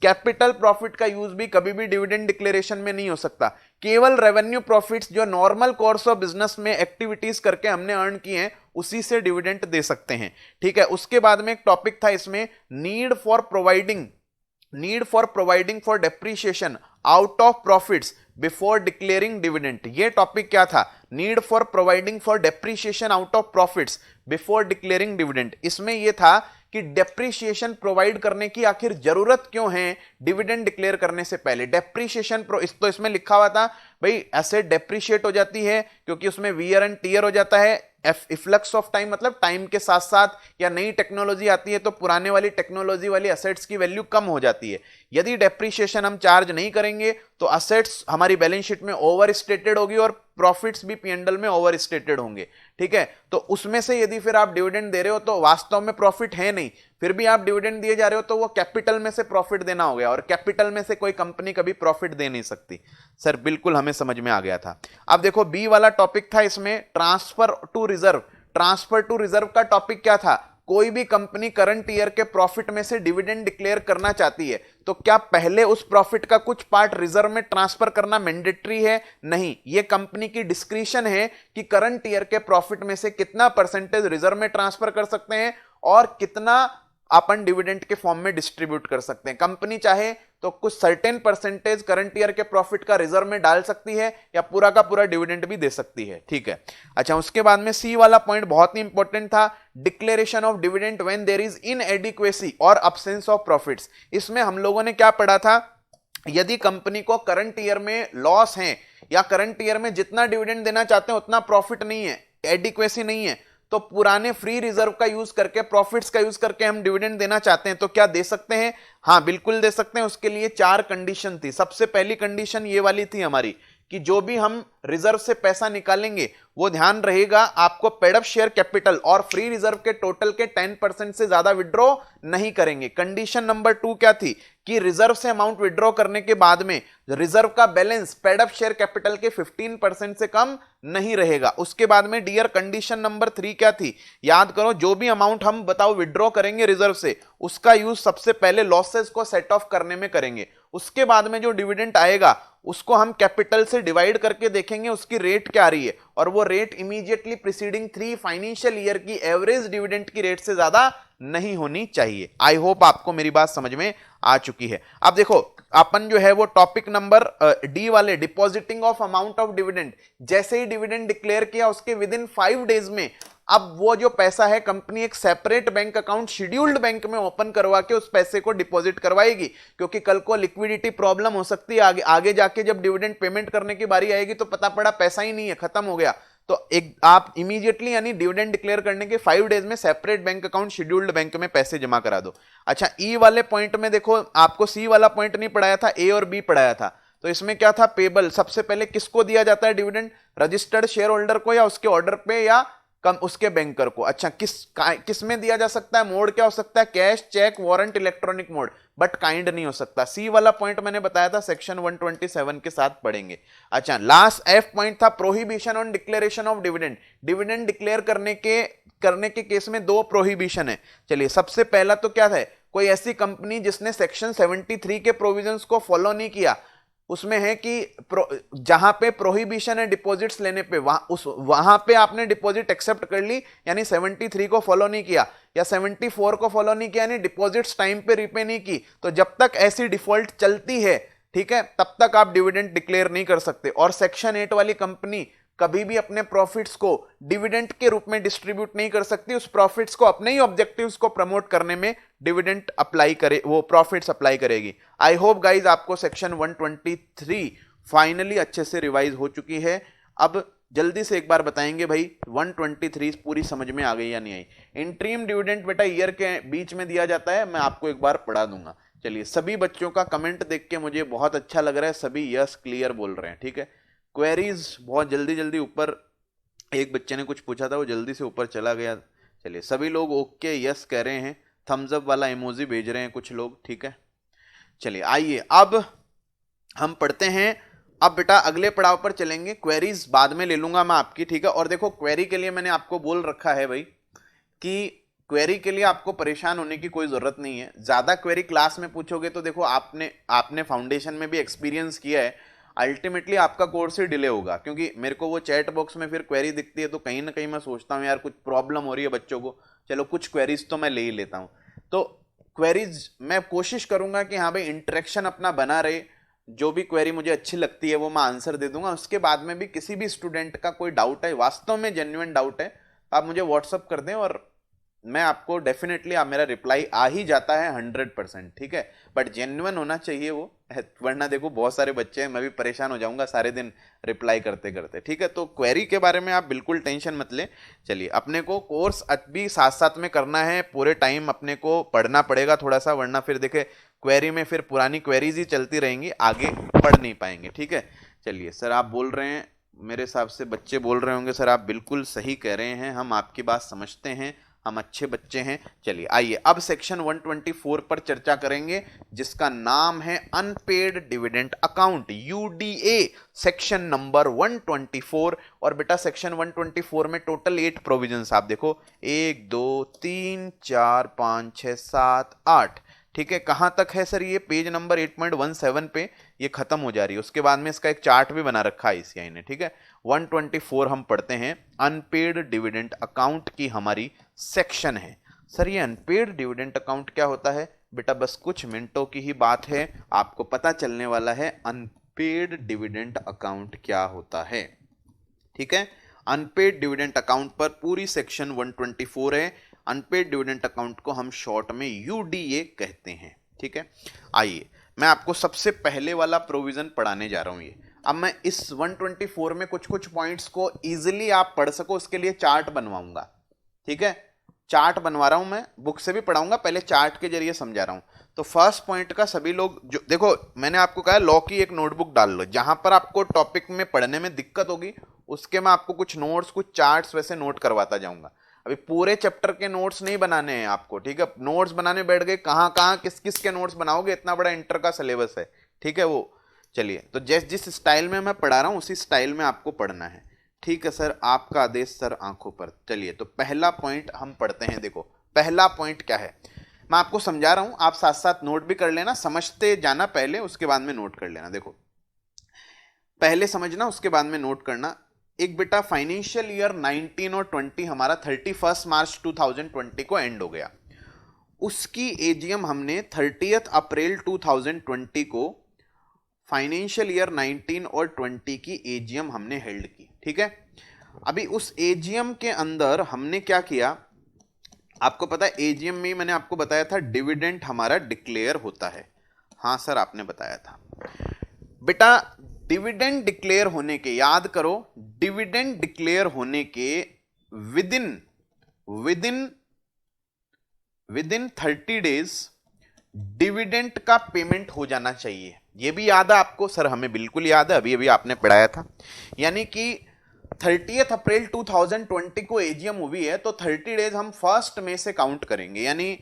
कैपिटल प्रॉफिट का यूज भी कभी भी डिविडेंड डिक्लेरेशन में नहीं हो सकता। केवल रेवेन्यू प्रॉफिट्स जो नॉर्मल कोर्स ऑफ बिजनेस में एक्टिविटीज करके हमने अर्न किए हैं उसी से डिविडेंड दे सकते हैं, ठीक है। उसके बाद में एक टॉपिक था इसमें, need for providing for depreciation out of profits before declaring dividend. ये टॉपिक क्या था, need for providing for depreciation out of profits before declaring dividend. इसमें यह था कि डेप्रीशिएशन प्रोवाइड करने की आखिर जरूरत क्यों है डिविडेंड डिक्लेयर करने से पहले। डेप्रीशिएशन तो इसमें लिखा हुआ था भाई, एसेट डेप्रीशिएट हो जाती है क्योंकि उसमें वियर एंड टियर हो जाता है, इफ्लक्स ऑफ टाइम मतलब टाइम के साथ साथ, या नई टेक्नोलॉजी आती है तो पुराने वाली टेक्नोलॉजी वाली असेट्स की वैल्यू कम हो जाती है। यदि डेप्रीशिएशन हम चार्ज नहीं करेंगे तो असेट्स हमारी बैलेंस शीट में ओवर स्टेटेड होगी और प्रॉफिट्स भी P&L में ओवर स्टेटेड होंगे, ठीक है। तो उसमें से यदि फिर आप डिविडेंड दे रहे हो तो वास्तव में प्रॉफिट है नहीं, फिर भी आप डिविडेंड दिए जा रहे हो तो वो कैपिटल में से प्रॉफिट देना हो गया, और कैपिटल में से कोई कंपनी कभी प्रॉफिट दे नहीं सकती। सर बिल्कुल हमें समझ में आ गया था। अब देखो बी वाला टॉपिक था इसमें, transfer to reserve. Transfer to reserve का टॉपिक क्या था, कोई भी कंपनी करंट ईयर के प्रॉफिट में से डिविडेंड डिक्लेयर करना चाहती है तो क्या पहले उस प्रॉफिट का कुछ पार्ट रिजर्व में ट्रांसफर करना मैंडेटरी है, नहीं। ये कंपनी की डिस्क्रिशन है कि करंट ईयर के प्रॉफिट में से कितना परसेंटेज रिजर्व में ट्रांसफर कर सकते हैं और कितना अपन डिविडेंड के फॉर्म में डिस्ट्रीब्यूट कर सकते हैं। कंपनी चाहे तो कुछ सर्टेन परसेंटेज करंट ईयर के प्रॉफिट का रिजर्व में डाल सकती है, या पूरा का पूरा डिविडेंड भी दे सकती है, ठीक है। अच्छा, उसके बाद में सी वाला पॉइंट बहुत ही इंपॉर्टेंट था, declaration of dividend when there is inadequacy और अब्सेंस ऑफ प्रॉफिट्स। इसमें हम लोगों ने क्या पढ़ा था, यदि कंपनी को करंट ईयर में लॉस है, या करंट ईयर में जितना डिविडेंड देना चाहते हैं उतना प्रॉफिट नहीं है, एडिक्वेसी नहीं है, तो पुराने फ्री रिजर्व का यूज करके, प्रॉफिट्स का यूज करके हम डिविडेंड देना चाहते हैं तो क्या दे सकते हैं? हाँ बिल्कुल दे सकते हैं। उसके लिए 4 कंडीशन थी। सबसे पहली कंडीशन ये वाली थी हमारी कि जो भी हम रिजर्व से पैसा निकालेंगे वो ध्यान रहेगा आपको पेड अप शेयर कैपिटल और फ्री रिजर्व के टोटल के 10% से ज्यादा विड्रॉ नहीं करेंगे। कंडीशन नंबर 2 क्या थी कि रिजर्व से अमाउंट विड्रॉ करने के बाद में रिजर्व का balance paid up share capital के 15% से कम नहीं रहेगा। उसके बाद में डियर कंडीशन नंबर 3 क्या थी? याद करो, जो भी अमाउंट हम बताओ विड्रॉ करेंगे रिजर्व से, उसका यूज सबसे पहले लॉसेस को सेट ऑफ करने में करेंगे। उसके बाद में जो डिविडेंड आएगा उसको हम कैपिटल से डिवाइड करके देखेंगे उसकी रेट क्या आ रही है, और वो rate immediately preceding 3 financial year की एवरेज डिविडेंड की रेट से ज्यादा नहीं होनी चाहिए। आई होप आपको मेरी बात समझ में आ चुकी है। अब देखो अपन जो है वो टॉपिक नंबर डी वाले depositing of amount of dividend, जैसे ही डिविडेंड डिक्लेयर किया उसके विद इन 5 डेज में अब वो जो पैसा है कंपनी एक separate bank account scheduled bank में ओपन करवा के उस पैसे को डिपॉजिट करवाएगी, क्योंकि कल को लिक्विडिटी प्रॉब्लम हो सकती है। आगे जाके जब डिविडेंड पेमेंट करने की बारी आएगी तो पता पड़ा पैसा ही नहीं है, खत्म हो गया, तो एक आप इमीडिएटली यानी डिविडेंड डिक्लेयर करने के 5 डेज में separate bank account scheduled bank में पैसे जमा करा दो। अच्छा, ई वाले पॉइंट में देखो, आपको सी वाला पॉइंट नहीं पढ़ाया था, ए और बी पढ़ाया था। तो इसमें क्या था? पेबल। सबसे पहले किसको दिया जाता है डिविडेंड? रजिस्टर्ड शेयर होल्डर को या उसके ऑर्डर पे या कम उसके बैंकर को। अच्छा, किस में दिया जा सकता है? मोड क्या हो सकता है? Cash, cheque, warrant, electronic mode, but kind नहीं हो सकता। सी वाला पॉइंट मैंने बताया था सेक्शन 127 के साथ पढ़ेंगे। अच्छा, लास्ट एफ पॉइंट था prohibition on declaration of dividend. Dividend declare करने के केस में 2 प्रोहिबिशन है। चलिए, सबसे पहला तो क्या था? कोई ऐसी कंपनी जिसने सेक्शन 73 के प्रोविजंस को फॉलो नहीं किया, उसमें है कि जहां पे प्रोहिबिशन है डिपॉजिट्स लेने पे, वहां पे आपने डिपॉजिट एक्सेप्ट कर ली यानी 73 को फॉलो नहीं किया, या 74 को फॉलो नहीं किया यानी डिपॉजिट्स टाइम पे रीपे नहीं की, तो जब तक ऐसी डिफॉल्ट चलती है, ठीक है, तब तक आप डिविडेंड डिक्लेयर नहीं कर सकते। और सेक्शन 8 वाली कंपनी कभी भी अपने प्रॉफिट्स को डिविडेंड के रूप में डिस्ट्रीब्यूट नहीं कर सकती। उस प्रॉफिट्स को अपने ही ऑब्जेक्टिव्स को प्रमोट करने में डिविडेंड अप्लाई करे, वो प्रॉफिट्स अप्लाई करेगी। आई होप गाइज आपको सेक्शन 123 फाइनली अच्छे से रिवाइज हो चुकी है। अब जल्दी से एक बार बताएंगे भाई 123 पूरी समझ में आ गई या नहीं आई? इंटरिम डिविडेंड बेटा ईयर के बीच में दिया जाता है, मैं आपको एक बार पढ़ा दूंगा। चलिए, सभी बच्चों का कमेंट देख के मुझे बहुत अच्छा लग रहा है, सभी यस क्लियर बोल रहे हैं, ठीक है। क्वेरीज बहुत जल्दी जल्दी ऊपर, एक बच्चे ने कुछ पूछा था वो जल्दी से ऊपर चला गया। चलिए, सभी लोग ओके यस कह रहे हैं, थम्स अप वाला इमोजी भेज रहे हैं कुछ लोग, ठीक है। चलिए आइए अब हम पढ़ते हैं। अब बेटा अगले पड़ाव पर चलेंगे, क्वेरीज बाद में ले लूंगा मैं आपकी, ठीक है। और देखो क्वेरी के लिए मैंने आपको बोल रखा है भाई कि क्वेरी के लिए आपको परेशान होने की कोई जरूरत नहीं है। ज्यादा क्वेरी क्लास में पूछोगे तो देखो आपने फाउंडेशन में भी एक्सपीरियंस किया है, अल्टीमेटली आपका कोर्स ही डिले होगा, क्योंकि मेरे को वो चैट बॉक्स में फिर क्वेरी दिखती है तो कहीं ना कहीं मैं सोचता हूँ यार कुछ प्रॉब्लम हो रही है बच्चों को, चलो कुछ क्वेरीज तो मैं ले ही लेता हूँ। तो क्वेरीज मैं कोशिश करूंगा कि हाँ भाई इंटरेक्शन अपना बना रहे, जो भी क्वेरी मुझे अच्छी लगती है वो मैं आंसर दे दूंगा। उसके बाद में भी किसी भी स्टूडेंट का कोई डाउट है, वास्तव में जेन्युइन डाउट है, तो आप मुझे व्हाट्सअप कर दें और मैं आपको डेफिनेटली, आप मेरा रिप्लाई आ ही जाता है 100%, ठीक है। बट जेन्युइन होना चाहिए वो, वरना देखो बहुत सारे बच्चे हैं, मैं भी परेशान हो जाऊंगा सारे दिन रिप्लाई करते करते, ठीक है। तो क्वेरी के बारे में आप बिल्कुल टेंशन मत लें। चलिए, अपने को कोर्स अभी साथ साथ में करना है, पूरे टाइम अपने को पढ़ना पड़ेगा थोड़ा सा, वरना फिर देखे क्वेरी में फिर पुरानी क्वेरीज ही चलती रहेंगी, आगे पढ़ नहीं पाएंगे, ठीक है। चलिए सर, आप बोल रहे हैं, मेरे हिसाब से बच्चे बोल रहे होंगे सर आप बिल्कुल सही कह रहे हैं, हम आपकी बात समझते हैं, हम अच्छे बच्चे हैं। चलिए आइए अब सेक्शन 124 पर चर्चा करेंगे, जिसका नाम है unpaid dividend account, UDA, section number 124। और बेटा सेक्शन 124 में टोटल 8 प्रोविजंस आप देखो, 1 2 3 4 5 6 7 8, ठीक है। कहां तक है सर? ये पेज नंबर 8.17 पे ये खत्म हो जा रही है, उसके बाद में इसका एक चार्ट भी बना रखा है ICAI ने, ठीक है। 124 हम पढ़ते हैं, अनपेड डिविडेंड अकाउंट की हमारी सेक्शन है। सर ये अनपेड डिविडेंड अकाउंट क्या होता है? बेटा बस कुछ मिनटों की ही बात है, आपको पता चलने वाला है अनपेड डिविडेंड अकाउंट क्या होता है, ठीक है। अनपेड डिविडेंड अकाउंट पर पूरी सेक्शन 124 है। अनपेड डिविडेंड अकाउंट को हम शॉर्ट में यूडीए कहते हैं, ठीक है। आइए मैं आपको सबसे पहले वाला प्रोविजन पढ़ाने जा रहा हूं। ये अब मैं इस 124 में कुछ कुछ पॉइंट्स को इजीली आप पढ़ सको उसके लिए चार्ट बनवाऊंगा, ठीक है, चार्ट बनवा रहा हूं मैं, बुक से भी पढ़ाऊंगा, पहले चार्ट के जरिए समझा रहा हूं। तो फर्स्ट पॉइंट का सभी लोग जो देखो, मैंने आपको कहा लॉ की एक नोटबुक डाल लो, जहां पर आपको टॉपिक में पढ़ने में दिक्कत होगी उसके मैं आपको कुछ नोट्स कुछ चार्ट्स वैसे नोट करवाता जाऊंगा। अभी पूरे चैप्टर के नोट्स नहीं बनाने हैं आपको, ठीक है, नोट्स बनाने बैठ गए कहां कहां किस किस के नोट्स बनाओगे, इतना बड़ा इंटर का सिलेबस है, ठीक है। वो चलिए, तो जिस स्टाइल में मैं पढ़ा रहा हूं उसी स्टाइल में आपको पढ़ना है, ठीक है सर, आपका आदेश सर आंखों पर। चलिए, तो पहला पॉइंट हम पढ़ते हैं। देखो पहला पॉइंट क्या है, मैं आपको समझा रहा हूं, आप साथ साथ नोट भी कर लेना, समझते जाना पहले, उसके बाद में नोट कर लेना। देखो पहले समझना उसके बाद में नोट करना। एक बेटा फाइनेंशियल ईयर 19 और 20 हमारा 31 मार्च 2020 को एंड हो गया, उसकी एजीएम हमने 30 अप्रैल 2020 को फाइनेंशियल ईयर 19 और 20 की एजीएम हमने हेल्ड की, ठीक है। अभी उस एजीएम के अंदर हमने क्या किया, आपको पता है एजीएम में मैंने आपको बताया था डिविडेंड हमारा डिक्लेयर होता है। हाँ सर आपने बताया था बेटा, डिविडेंड डिक्लेयर होने के, याद करो, डिविडेंड डिक्लेयर होने के विदिन विदिन 30 डेज डिविडेंड का पेमेंट हो जाना चाहिए। ये भी याद है आपको? सर हमें बिल्कुल याद है, अभी अभी आपने पढ़ाया था। यानी कि 30 अप्रैल 2020 को एजीएम हुई है, तो 30 डेज हम 1 मई से काउंट करेंगे, यानी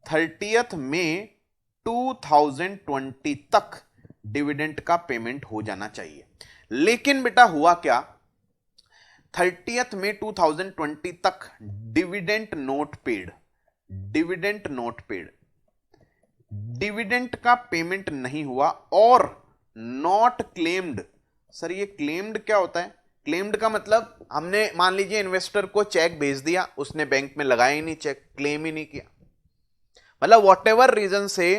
30 मई 2020 तक डिविडेंड का पेमेंट हो जाना चाहिए। लेकिन बेटा हुआ क्या, 30 मई 2020 तक डिविडेंड नोट पेड, डिविडेंड का पेमेंट नहीं हुआ और नॉट क्लेम्ड। सर ये क्लेम्ड क्या होता है? क्लेम्ड का मतलब हमने मान लीजिए इन्वेस्टर को चेक भेज दिया, उसने बैंक में लगाया ही नहीं चेक, क्लेम ही नहीं किया, मतलब वॉट एवर रीजन से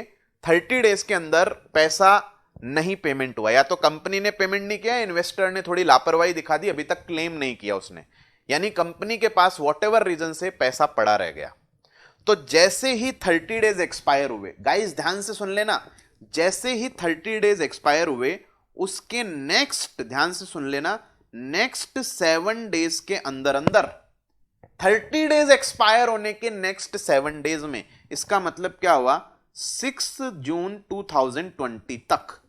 30 डेज के अंदर पैसा नहीं पेमेंट हुआ, या तो कंपनी ने पेमेंट नहीं किया, इन्वेस्टर ने थोड़ी लापरवाही दिखा दी, अभी तक क्लेम नहीं किया उसने, यानी कंपनी के पास वॉट एवर रीजन से पैसा पड़ा रह गया। तो जैसे ही 30 डेज एक्सपायर हुए, गाइस ध्यान से सुन लेना, जैसे ही 30 डेज एक्सपायर हुए उसके नेक्स्ट, ध्यान से सुन लेना, नेक्स्ट 7 डेज के अंदर 30 डेज एक्सपायर होने के नेक्स्ट 7 डेज में, इसका मतलब क्या हुआ, 6 जून 2020 तक,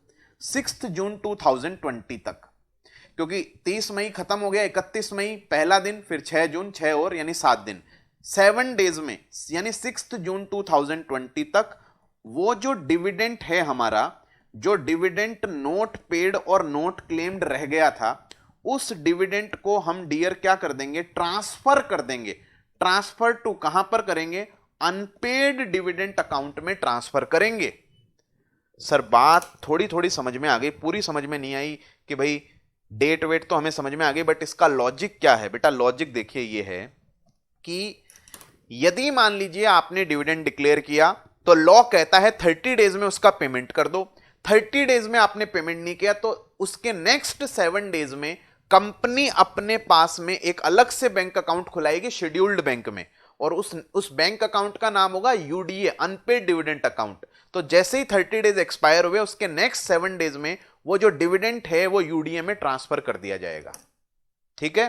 6 जून 2020 तक, क्योंकि 30 मई खत्म हो गया, 31 मई पहला दिन, फिर 6 जून, 6 और यानी 7 दिन, 7 डेज में, यानी 6 जून 2020 तक वो जो डिविडेंड है हमारा, जो डिविडेंड नोट पेड और नोट क्लेम्ड रह गया था, उस डिविडेंड को हम डियर क्या कर देंगे, ट्रांसफर कर देंगे। ट्रांसफर टू कहां पर करेंगे, अनपेड डिविडेंड अकाउंट में ट्रांसफर करेंगे। सर बात थोड़ी थोड़ी समझ में आ गई, पूरी समझ में नहीं आई कि भाई डेट वेट तो हमें समझ में आ गई, बट इसका लॉजिक क्या है बेटा? लॉजिक देखिए ये है कि यदि मान लीजिए आपने डिविडेंड डिक्लेयर किया तो लॉ कहता है 30 डेज में उसका पेमेंट कर दो, 30 डेज में आपने पेमेंट नहीं किया तो उसके नेक्स्ट 7 डेज में कंपनी अपने पास में एक अलग से बैंक अकाउंट खुलाएगी शेड्यूल्ड बैंक में, और उस बैंक अकाउंट का नाम होगा यूडीए, अनपेड डिविडेंड अकाउंट। तो जैसे ही 30 डेज एक्सपायर हुए उसके नेक्स्ट 7 डेज में वो जो डिविडेंड है वो यूडीए में ट्रांसफर कर दिया जाएगा, ठीक है।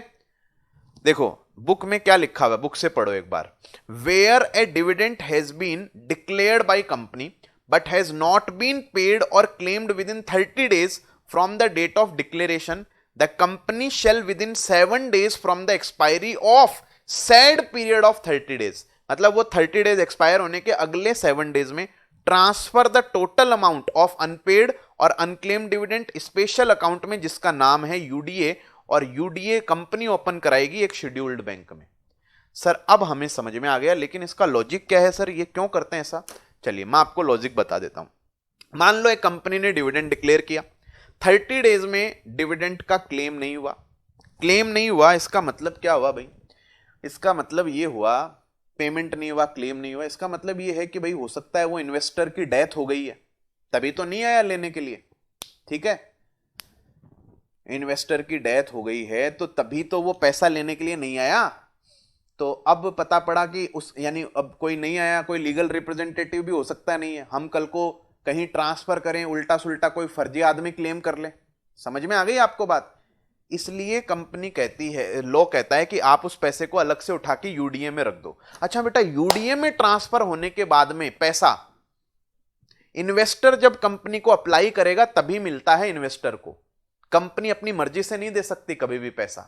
देखो बुक में क्या लिखा हुआ है, बुक से पढ़ो एक बार। Where a dividend has been declared by company but has not been paid और claimed within 30 days from the date of declaration, the company shall within 7 days from the expiry of said period of 30 days, मतलब वो 30 डेज एक्सपायर होने के अगले 7 डेज में transfer the total amount of unpaired और अनक्लेम्ड डिविडेंड स्पेशल अकाउंट में जिसका नाम है यूडीए, और यूडीए कंपनी ओपन कराएगी एक शेड्यूल्ड बैंक में। सर अब हमें समझ में आ गया, लेकिन इसका लॉजिक क्या है सर, ये क्यों करते हैं ऐसा? चलिए मैं आपको लॉजिक बता देता हूं। मान लो एक कंपनी ने डिविडेंड डिक्लेयर किया, 30 डेज में डिविडेंड का क्लेम नहीं हुआ, क्लेम नहीं हुआ, इसका मतलब क्या हुआ भाई? इसका मतलब ये हुआ पेमेंट नहीं हुआ, क्लेम नहीं हुआ, इसका मतलब ये है कि भाई हो सकता है वो इन्वेस्टर की डेथ हो गई है, तभी तो नहीं आया लेने के लिए, ठीक है। इन्वेस्टर की डेथ हो गई है तो तभी तो वो पैसा लेने के लिए नहीं आया। तो अब पता पड़ा कि उस, यानी अब कोई नहीं आया, कोई लीगल रिप्रेजेंटेटिव भी हो सकता नहीं है, हम कल को कहीं ट्रांसफर करें, उल्टा सुल्टा कोई फर्जी आदमी क्लेम कर ले। समझ में आ गई आपको बात? इसलिए कंपनी कहती है, लॉ कहता है कि आप उस पैसे को अलग से उठा के यूडीए में रख दो। अच्छा बेटा, यूडीए में ट्रांसफर होने के बाद में पैसा इन्वेस्टर जब कंपनी को अप्लाई करेगा तभी मिलता है इन्वेस्टर को। कंपनी अपनी मर्जी से नहीं दे सकती कभी भी पैसा।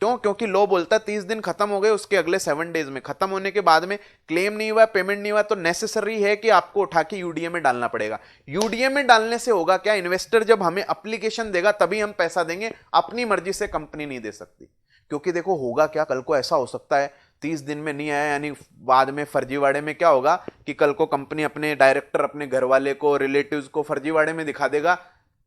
क्यों? क्योंकि लॉ बोलता है 30 दिन खत्म हो गए, उसके अगले 7 डेज में, खत्म होने के बाद में क्लेम नहीं हुआ, पेमेंट नहीं हुआ, तो नेसेसरी है कि आपको उठा के यूडीए में डालना पड़ेगा। यूडीए में डालने से होगा क्या, इन्वेस्टर जब हमें एप्लीकेशन देगा तभी हम पैसा देंगे, अपनी मर्जी से कंपनी नहीं दे सकती। क्योंकि देखो होगा क्या, कल को ऐसा हो सकता है 30 दिन में नहीं आया, यानी बाद में फर्जीवाड़े में क्या होगा कि कल को कंपनी अपने डायरेक्टर, अपने घर वाले को, रिलेटिव्स को फर्जीवाड़े में दिखा देगा,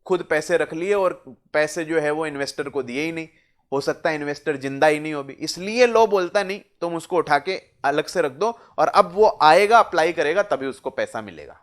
खुद पैसे रख लिए और पैसे जो है वो इन्वेस्टर को दिए ही नहीं। हो सकता है इन्वेस्टर जिंदा ही नहीं हो भी। इसलिए लॉ बोलता नहीं तुम उसको उठा के अलग से रख दो, और अब वो आएगा अप्लाई करेगा तभी उसको पैसा मिलेगा।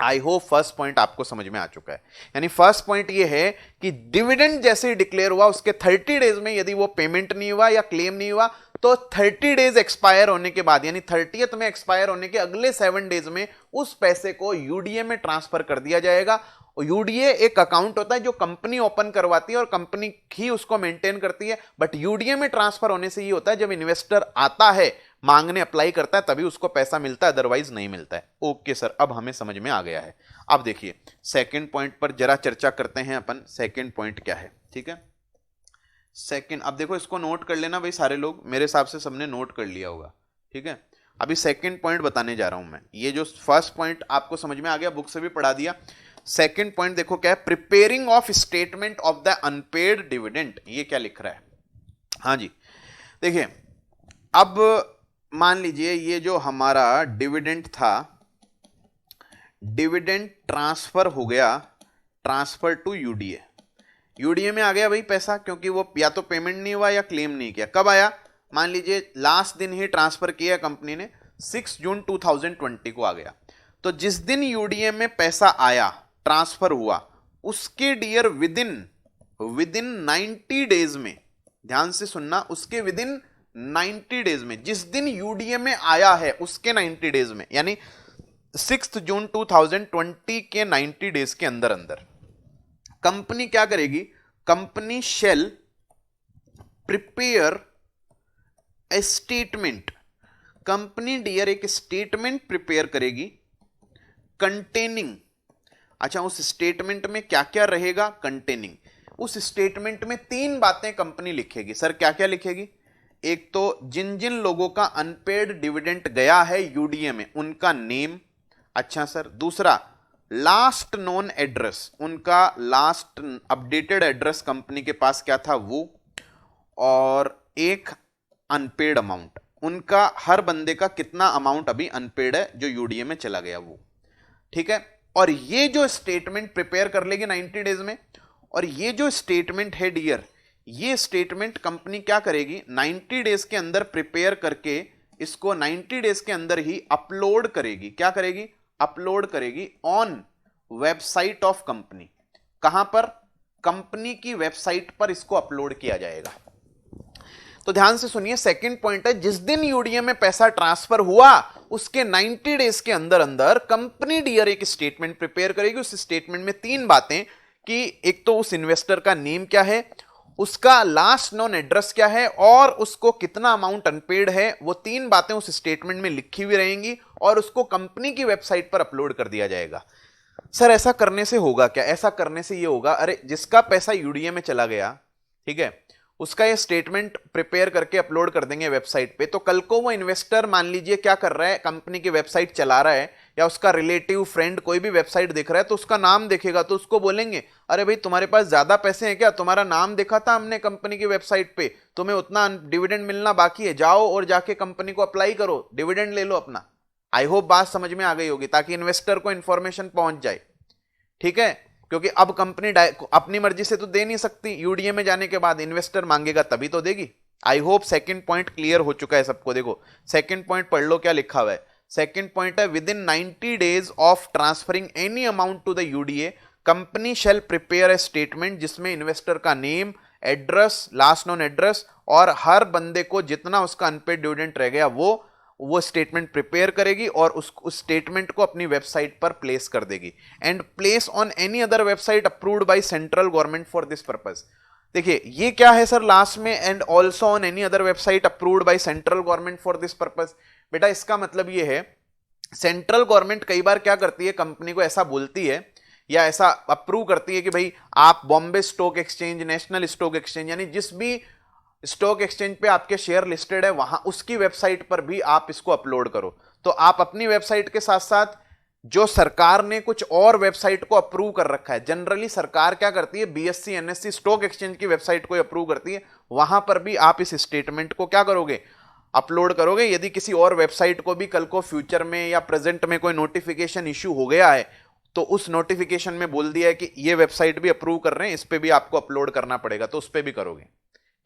आई होप फर्स्ट पॉइंट आपको समझ में आ चुका है। यानी फर्स्ट पॉइंट ये है कि डिविडेंड जैसे ही डिक्लेयर हुआ उसके 30 डेज में यदि वो पेमेंट नहीं हुआ या क्लेम नहीं हुआ तो 30 डेज एक्सपायर होने के बाद, यानी 30th में एक्सपायर होने के अगले 7 डेज में उस पैसे को यूडीए में ट्रांसफर कर दिया जाएगा। यूडीए एक अकाउंट होता है जो कंपनी ओपन करवाती है और कंपनी ही उसको मेंटेन करती है, बट यूडीए में ट्रांसफर होने से ये होता है जब इन्वेस्टर आता है मांगने, अप्लाई करता है, तभी उसको पैसा मिलता है, अदरवाइज नहीं मिलता है। ओके सर, अब हमें समझ में आ गया है। अब देखिए सेकंड पॉइंट पर जरा चर्चा करते हैं अपन। सेकंड पॉइंट क्या है, ठीक है। सेकंड, अब देखो इसको नोट कर लेना भाई सारे लोग, मेरे हिसाब से सबने नोट कर लिया होगा, ठीक है। अभी सेकंड पॉइंट बताने जा रहा हूं मैं। ये जो फर्स्ट पॉइंट आपको समझ में आ गया, बुक से भी पढ़ा दिया। सेकंड पॉइंट देखो क्या है, preparing of statement of the unpaid dividend. ये क्या लिख रहा है, हाँ जी देखिए, अब मान लीजिए ये जो हमारा डिविडेंड था, डिविडेंड ट्रांसफर हो गया, ट्रांसफर टू यूडीए, यूडीए में आ गया भाई पैसा, क्योंकि वो या तो पेमेंट नहीं हुआ या क्लेम नहीं किया। कब आया, मान लीजिए लास्ट दिन ही ट्रांसफर किया कंपनी ने, 6 जून 2020 को आ गया। तो जिस दिन यूडीए में पैसा आया, ट्रांसफर हुआ, उसके डियर विदिन 90 डेज में, ध्यान से सुनना, उसके विदिन 90 डेज में, जिस दिन यूडीए में आया है उसके 90 डेज में, यानी 6 जून 2020 के 90 डेज के अंदर अंदर कंपनी क्या करेगी, company shall prepare a statement, company dear एक स्टेटमेंट प्रिपेयर करेगी कंटेनिंग, अच्छा उस स्टेटमेंट में क्या क्या रहेगा, कंटेनिंग, उस स्टेटमेंट में 3 बातें कंपनी लिखेगी। सर क्या क्या लिखेगी, एक तो जिन जिन लोगों का अनपेड डिविडेंड गया है यूडीए में उनका नेम, अच्छा सर, दूसरा लास्ट नोन एड्रेस, उनका लास्ट अपडेटेड एड्रेस कंपनी के पास क्या था वो, और एक अनपेड अमाउंट, उनका हर बंदे का कितना अमाउंट अभी अनपेड है जो यूडीए में चला गया वो, ठीक है। और ये जो स्टेटमेंट प्रिपेयर कर लेगी 90 डेज में, और ये जो स्टेटमेंट है डियर, ये स्टेटमेंट कंपनी क्या करेगी, 90 डेज के अंदर प्रिपेयर करके इसको 90 डेज के अंदर ही अपलोड करेगी। क्या करेगी, अपलोड करेगी ऑन वेबसाइट ऑफ कंपनी। कहां पर, कंपनी की वेबसाइट पर इसको अपलोड किया जाएगा। तो ध्यान से सुनिए, सेकंड पॉइंट है, जिस दिन यूडीए में पैसा ट्रांसफर हुआ उसके 90 डेज के अंदर अंदर कंपनी डियर एक स्टेटमेंट प्रिपेयर करेगी। उस स्टेटमेंट में 3 बातें, कि एक तो उस इन्वेस्टर का नेम क्या है, उसका लास्ट नोन एड्रेस क्या है, और उसको कितना अमाउंट अनपेड है, वो 3 बातें उस स्टेटमेंट में लिखी हुई रहेंगी और उसको कंपनी की वेबसाइट पर अपलोड कर दिया जाएगा। सर ऐसा करने से होगा क्या, ऐसा करने से ये होगा, अरे जिसका पैसा यूडीए में चला गया, ठीक है, उसका ये स्टेटमेंट प्रिपेयर करके अपलोड कर देंगे वेबसाइट पे, तो कल को वो इन्वेस्टर मान लीजिए क्या कर रहा है, कंपनी की वेबसाइट चला रहा है, या उसका रिलेटिव फ्रेंड कोई भी वेबसाइट देख रहा है, तो उसका नाम देखेगा तो उसको बोलेंगे, अरे भाई तुम्हारे पास ज्यादा पैसे हैं क्या, तुम्हारा नाम देखा था हमने कंपनी की वेबसाइट पे, तुम्हें उतना डिविडेंड मिलना बाकी है, जाओ और जाके कंपनी को अप्लाई करो, डिविडेंड ले लो अपना। आई होप बात समझ में आ गई होगी, ताकि इन्वेस्टर को इंफॉर्मेशन पहुंच जाए, ठीक है। क्योंकि अब कंपनी अपनी मर्जी से तो दे नहीं सकती, यूडीए में जाने के बाद इन्वेस्टर मांगेगा तभी तो देगी। I hope second point clear हो चुका है सबको। देखो सेकंड पॉइंट पढ़ लो क्या लिखा हुआ है। सेकंड पॉइंट है, within 90 days of transferring any amount to the UDA, company shall prepare a statement जिसमें इन्वेस्टर का name, address, last known address, और हर बंदे को जितना उसका अनपेड डिविडेंड रह गया वो स्टेटमेंट प्रिपेयर करेगी और उस स्टेटमेंट को अपनी वेबसाइट पर प्लेस कर देगी, and place on any other website approved by central government for this purpose. देखिए ये क्या है सर लास्ट में, and also on any other website approved by central government for this purpose. बेटा इसका मतलब ये है सेंट्रल गवर्नमेंट कई बार क्या करती है, कंपनी को ऐसा बोलती है या ऐसा अप्रूव करती है कि भाई आप Bombay stock exchange, national stock exchange, यानी जिस भी स्टॉक एक्सचेंज पे आपके शेयर लिस्टेड है वहां उसकी वेबसाइट पर भी आप इसको अपलोड करो। तो आप अपनी वेबसाइट के साथ साथ जो सरकार ने कुछ और वेबसाइट को अप्रूव कर रखा है, जनरली सरकार क्या करती है, बीएससी एनएससी स्टॉक एक्सचेंज की वेबसाइट को अप्रूव करती है, वहां पर भी आप इस स्टेटमेंट को क्या करोगे, अपलोड करोगे। यदि किसी और वेबसाइट को भी कल को फ्यूचर में या प्रेजेंट में कोई नोटिफिकेशन इश्यू हो गया है तो उस नोटिफिकेशन में बोल दिया है कि ये वेबसाइट भी अप्रूव कर रहे हैं, इस पे भी आपको अपलोड करना पड़ेगा, तो उस पे भी करोगे,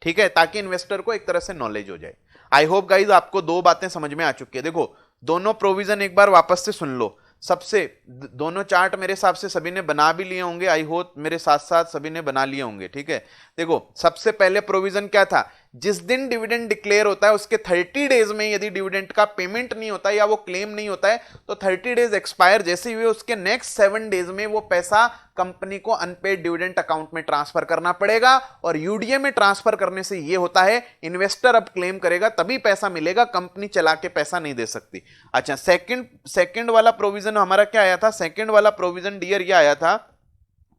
ठीक है, ताकि इन्वेस्टर को एक तरह से नॉलेज हो जाए। आई होप गाइज आपको दो बातें समझ में आ चुकी है। देखो दोनों प्रोविजन एक बार वापस से सुन लो। सबसे दोनों चार्ट मेरे हिसाब से सभी ने बना भी लिए होंगे, आई होप मेरे साथ साथ सभी ने बना लिए होंगे, ठीक है। देखो सबसे पहले प्रोविजन क्या था, जिस दिन डिविडेंड डिक्लेयर होता है उसके 30 डेज में यदि डिविडेंड का पेमेंट नहीं होता है या वो क्लेम नहीं होता है तो 30 डेज एक्सपायर जैसे ही हुए उसके नेक्स्ट 7 डेज में वो पैसा कंपनी को अनपेड डिविडेंड अकाउंट में ट्रांसफर करना पड़ेगा। और यूडीए में ट्रांसफर करने से ये होता है इन्वेस्टर अब क्लेम करेगा तभी पैसा मिलेगा, कंपनी चला के पैसा नहीं दे सकती। अच्छा सेकंड वाला प्रोविजन हमारा क्या आया था, सेकंड वाला प्रोविजन डियर ये आया था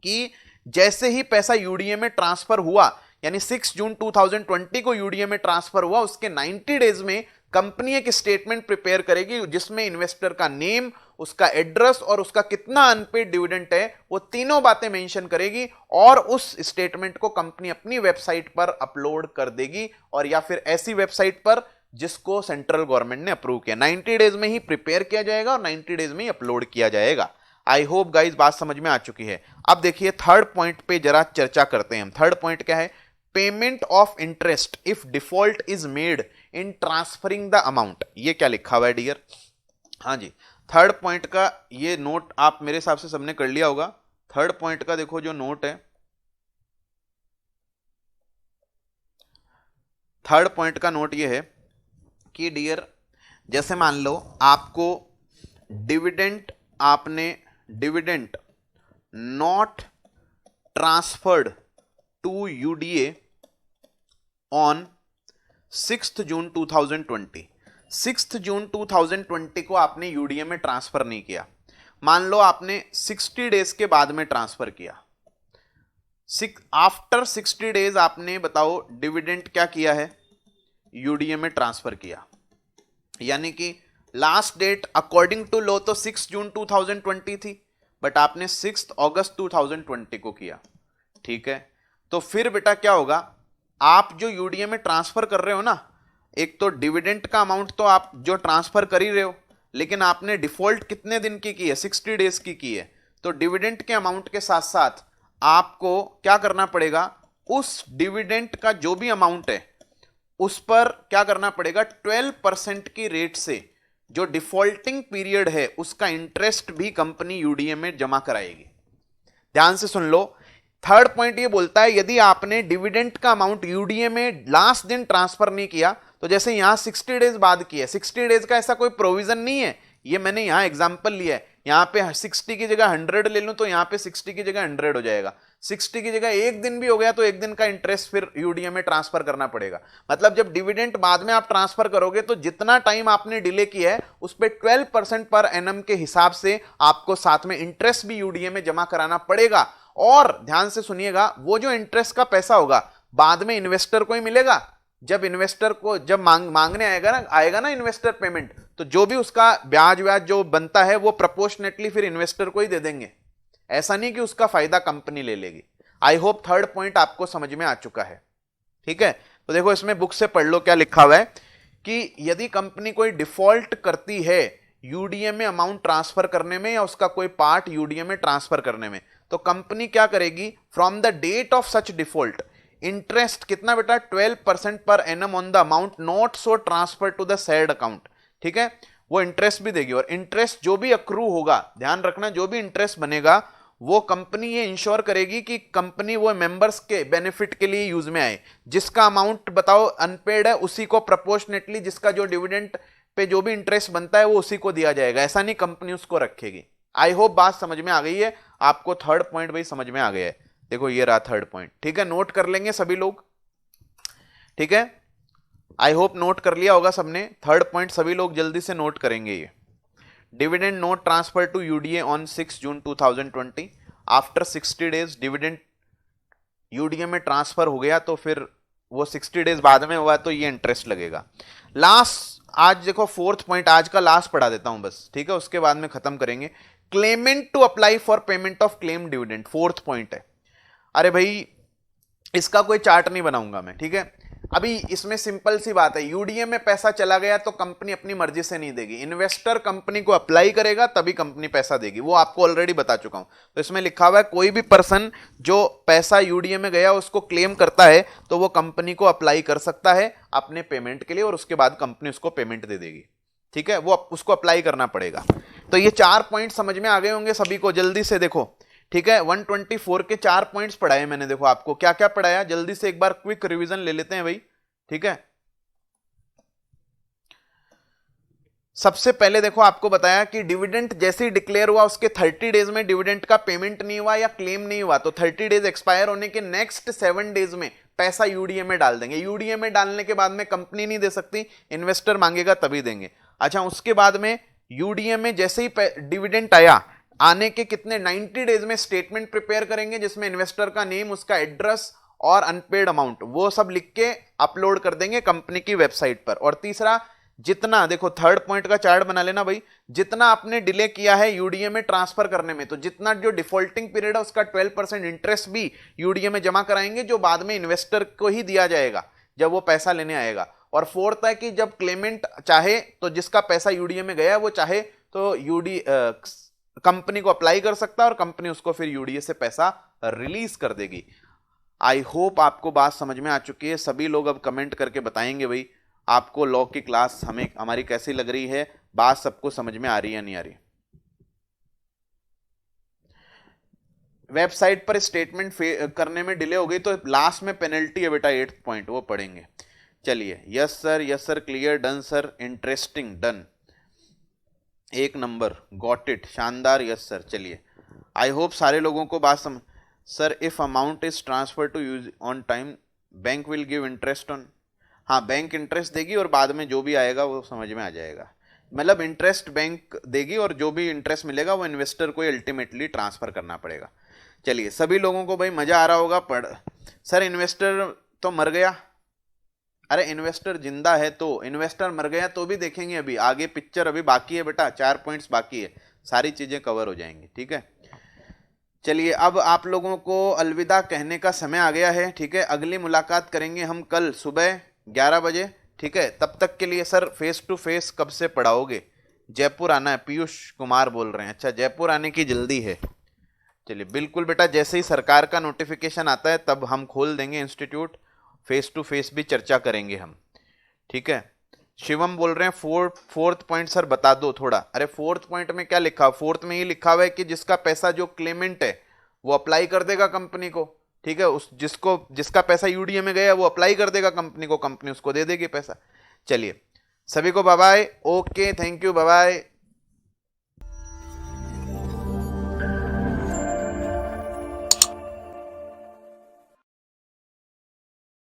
कि जैसे ही पैसा यूडीए में ट्रांसफर हुआ, यानी 6 जून 2020 को यूडीए में ट्रांसफर हुआ, उसके 90 डेज में कंपनी एक स्टेटमेंट प्रिपेयर करेगी जिसमें इन्वेस्टर का नेम, उसका एड्रेस और उसका कितना अनपेड डिविडेंड है वो तीनों बातें मेंशन करेगी और उस स्टेटमेंट को कंपनी अपनी वेबसाइट पर अपलोड कर देगी, और या फिर ऐसी वेबसाइट पर जिसको सेंट्रल गवर्नमेंट ने अप्रूव किया। 90 डेज में ही प्रिपेयर किया जाएगा और 90 डेज में ही अपलोड किया जाएगा। आई होप गाइज बात समझ में आ चुकी है। अब देखिए थर्ड पॉइंट पे जरा चर्चा करते हैं हम। थर्ड पॉइंट क्या है, payment of interest if default is made in transferring the amount. ये क्या लिखा हुआ है डियर, हाँ जी थर्ड पॉइंट का ये नोट आप मेरे हिसाब से सबने कर लिया होगा। थर्ड पॉइंट का देखो जो नोट है, थर्ड पॉइंट का नोट ये है कि डियर जैसे मान लो आपको डिविडेंड, आपने dividend not transferred to UDA on 6 June 2020। 6 June 2020 को आपने यूडीए में ट्रांसफर नहीं किया, मान लो आपने 60 डेज के बाद में ट्रांसफर किया। आफ्टर 60 डेज आपने बताओ डिविडेंड क्या किया है, यूडीए में ट्रांसफर किया, यानी कि last date according to law तो 6 जून 2020 थी, बट आपने 6 अगस्त 2020 को किया, ठीक है। तो फिर बेटा क्या होगा, आप जो यूडीए में ट्रांसफर कर रहे हो ना, एक तो डिविडेंड का अमाउंट तो आप जो ट्रांसफर कर ही रहे हो, लेकिन आपने डिफॉल्ट कितने दिन की है, 60 डेज की है। तो डिविडेंड के अमाउंट के साथ साथ आपको क्या करना पड़ेगा, उस डिविडेंड का जो भी अमाउंट है उस पर क्या करना पड़ेगा, 12% की रेट से जो डिफॉल्टिंग पीरियड है उसका इंटरेस्ट भी कंपनी यूडीए में जमा कराएगी। ध्यान से सुन लो, थर्ड पॉइंट ये बोलता है यदि आपने डिविडेंड का अमाउंट यूडीए में लास्ट दिन ट्रांसफर नहीं किया, तो जैसे यहां 60 डेज बाद किया, 60 डेज का ऐसा कोई प्रोविजन नहीं है, ये मैंने यहां एग्जांपल लिया है, यहां पे 60 की जगह 100 ले लूं तो यहां पे 60 की जगह 100 हो जाएगा। 60 की जगह एक दिन भी हो गया तो एक दिन का इंटरेस्ट फिर यूडीए में ट्रांसफर करना पड़ेगा। मतलब जब डिविडेंड बाद में आप ट्रांसफर करोगे तो जितना टाइम आपने डिले किया है उस पर 12% पर एनम के हिसाब से आपको साथ में इंटरेस्ट भी यूडीए में जमा कराना पड़ेगा। और ध्यान से सुनिएगा, वो जो इंटरेस्ट का पैसा होगा बाद में इन्वेस्टर को ही मिलेगा। जब इन्वेस्टर को जब मांगने आएगा ना इन्वेस्टर पेमेंट, तो जो भी उसका ब्याज जो बनता है वो प्रोपोर्शनेटली फिर इन्वेस्टर को ही दे देंगे, ऐसा नहीं कि उसका फायदा कंपनी ले लेगी। आई होप थर्ड पॉइंट आपको समझ में आ चुका है, ठीक है। तो देखो इसमें बुक से पढ़ लो क्या लिखा हुआ है कि यदि कंपनी कोई डिफॉल्ट करती है यूडीए में अमाउंट ट्रांसफर करने में या उसका कोई पार्ट यूडीए में ट्रांसफर करने में, तो कंपनी क्या करेगी, from the date of such default interest कितना बेटा, 12% per annum on the amount not so transfer to the said account, ठीक है, वो इंटरेस्ट भी देगी। और इंटरेस्ट जो भी अक्रू होगा, ध्यान रखना, जो भी इंटरेस्ट बनेगा वो कंपनी ये इंश्योर करेगी कि कंपनी वो मेंबर्स के बेनिफिट के लिए यूज में आए। जिसका अमाउंट बताओ अनपेड है उसी को प्रोपोर्शनेटली जिसका जो डिविडेंड पे जो भी इंटरेस्ट बनता है वो उसी को दिया जाएगा, ऐसा नहीं कंपनी उसको रखेगी। आई होप बात समझ में आ गई है आपको, थर्ड पॉइंट भाई समझ में आ गया है। देखो ये रहा थर्ड पॉइंट, ठीक है, नोट कर लेंगे सभी लोग, ठीक है, आई होप नोट कर लिया होगा सबने। थर्ड पॉइंट सभी लोग जल्दी से नोट करेंगे ये। Dividend not transfer to UDA on 6 June 2020, after 60 days dividend UDA में ट्रांसफर हो गया तो फिर वो 60 डेज बाद में हुआ तो ये इंटरेस्ट लगेगा। लास्ट आज देखो फोर्थ पॉइंट, आज का लास्ट पढ़ा देता हूं बस, ठीक है, उसके बाद में खत्म करेंगे। Claimant to apply for payment of claim dividend, fourth point है। अरे भाई इसका कोई चार्ट नहीं बनाऊंगा मैं, ठीक है। अभी इसमें सिंपल सी बात है, यूडीए में पैसा चला गया तो कंपनी अपनी मर्जी से नहीं देगी, इन्वेस्टर कंपनी को अप्लाई करेगा तभी कंपनी पैसा देगी, वो आपको ऑलरेडी बता चुका हूं। तो इसमें लिखा हुआ है कोई भी पर्सन जो पैसा यूडीए में गया उसको क्लेम करता है तो वो कंपनी को अप्लाई कर सकता है अपने पेमेंट के लिए, और उसके बाद कंपनी उसको पेमेंट दे देगी, ठीक है, वो उसको अप्लाई करना पड़ेगा। तो ये 4 पॉइंट समझ में आ गए होंगे सभी को, जल्दी से देखो, ठीक है। 124 के 4 पॉइंट्स पढ़ाए मैंने, देखो आपको क्या क्या पढ़ाया, जल्दी से एक बार क्विक रिवीजन ले लेते हैं भाई, ठीक है। सबसे पहले देखो आपको बताया कि डिविडेंड जैसे ही डिक्लेयर हुआ उसके 30 डेज में डिविडेंड का पेमेंट नहीं हुआ या क्लेम नहीं हुआ तो 30 डेज एक्सपायर होने के नेक्स्ट 7 डेज में पैसा यूडीए में डाल देंगे। यूडीए में डालने के बाद में कंपनी नहीं दे सकती, इन्वेस्टर मांगेगा तभी देंगे। अच्छा, उसके बाद में यूडीए में जैसे ही डिविडेंड आया, आने के कितने 90 डेज में स्टेटमेंट प्रिपेयर करेंगे जिसमें इन्वेस्टर का नेम, उसका एड्रेस और अनपेड अमाउंट वो सब लिख के अपलोड कर देंगे कंपनी की वेबसाइट पर। और तीसरा, जितना देखो थर्ड पॉइंट का चार्ट बना लेना भाई, जितना आपने डिले किया है यूडीए में ट्रांसफर करने में, तो जितना जो डिफॉल्टिंग पीरियड है उसका 12% इंटरेस्ट भी यूडीए में जमा कराएंगे जो बाद में इन्वेस्टर को ही दिया जाएगा जब वो पैसा लेने आएगा। और फोर्थ है कि जब क्लेमेंट चाहे तो जिसका पैसा यूडीए में गया वो चाहे तो कंपनी को अप्लाई कर सकता है और कंपनी उसको फिर यूडीए से पैसा रिलीज कर देगी। आई होप आपको बात समझ में आ चुकी है। सभी लोग अब कमेंट करके बताएंगे भाई आपको लॉ की क्लास हमारी कैसी लग रही है, बात सबको समझ में आ रही है नहीं आ रही। वेबसाइट पर स्टेटमेंट करने में डिले हो गई तो लास्ट में पेनल्टी है बेटा 8th पॉइंट, वो पढ़ेंगे। चलिए, yes sir clear, done sir, interesting, done, 1 number, got it, शानदार, यस सर। चलिए, आई होप सारे लोगों को बात समझ। Sir if amount is transfer to use on time bank will give interest on, हाँ बैंक इंटरेस्ट देगी और बाद में जो भी आएगा वो समझ में आ जाएगा, मतलब इंटरेस्ट बैंक देगी और जो भी इंटरेस्ट मिलेगा वो इन्वेस्टर को अल्टीमेटली ट्रांसफर करना पड़ेगा। चलिए, सभी लोगों को भाई मजा आ रहा होगा पढ़। सर इन्वेस्टर तो मर गया, अरे इन्वेस्टर जिंदा है तो, इन्वेस्टर मर गया तो भी देखेंगे, अभी आगे पिक्चर अभी बाकी है बेटा, 4 पॉइंट्स बाकी है, सारी चीजें कवर हो जाएंगी, ठीक है। चलिए, अब आप लोगों को अलविदा कहने का समय आ गया है, ठीक है। अगली मुलाकात करेंगे हम कल सुबह 11 बजे, ठीक है। तब तक के लिए सर फेस टू फेस कब से पढ़ाओगे? जयपुर आना है, पीयूष कुमार बोल रहे हैं, अच्छा जयपुर आने की जल्दी है। चलिए बिल्कुल बेटा, जैसे ही सरकार का नोटिफिकेशन आता है तब हम खोल देंगे इंस्टीट्यूट, फेस टू फेस भी चर्चा करेंगे हम, ठीक है। शिवम बोल रहे हैं फोर्थ पॉइंट सर बता दो थोड़ा। अरे फोर्थ पॉइंट में क्या लिखा, फोर्थ में ये लिखा हुआ है कि जिसका पैसा जो क्लेमेंट है वो अप्लाई कर देगा कंपनी को, ठीक है, उस जिसका पैसा यूडीए में गया वो अप्लाई कर देगा कंपनी को, कंपनी उसको दे देगी पैसा। चलिए सभी को bye bye, okay, thank you, bye bye.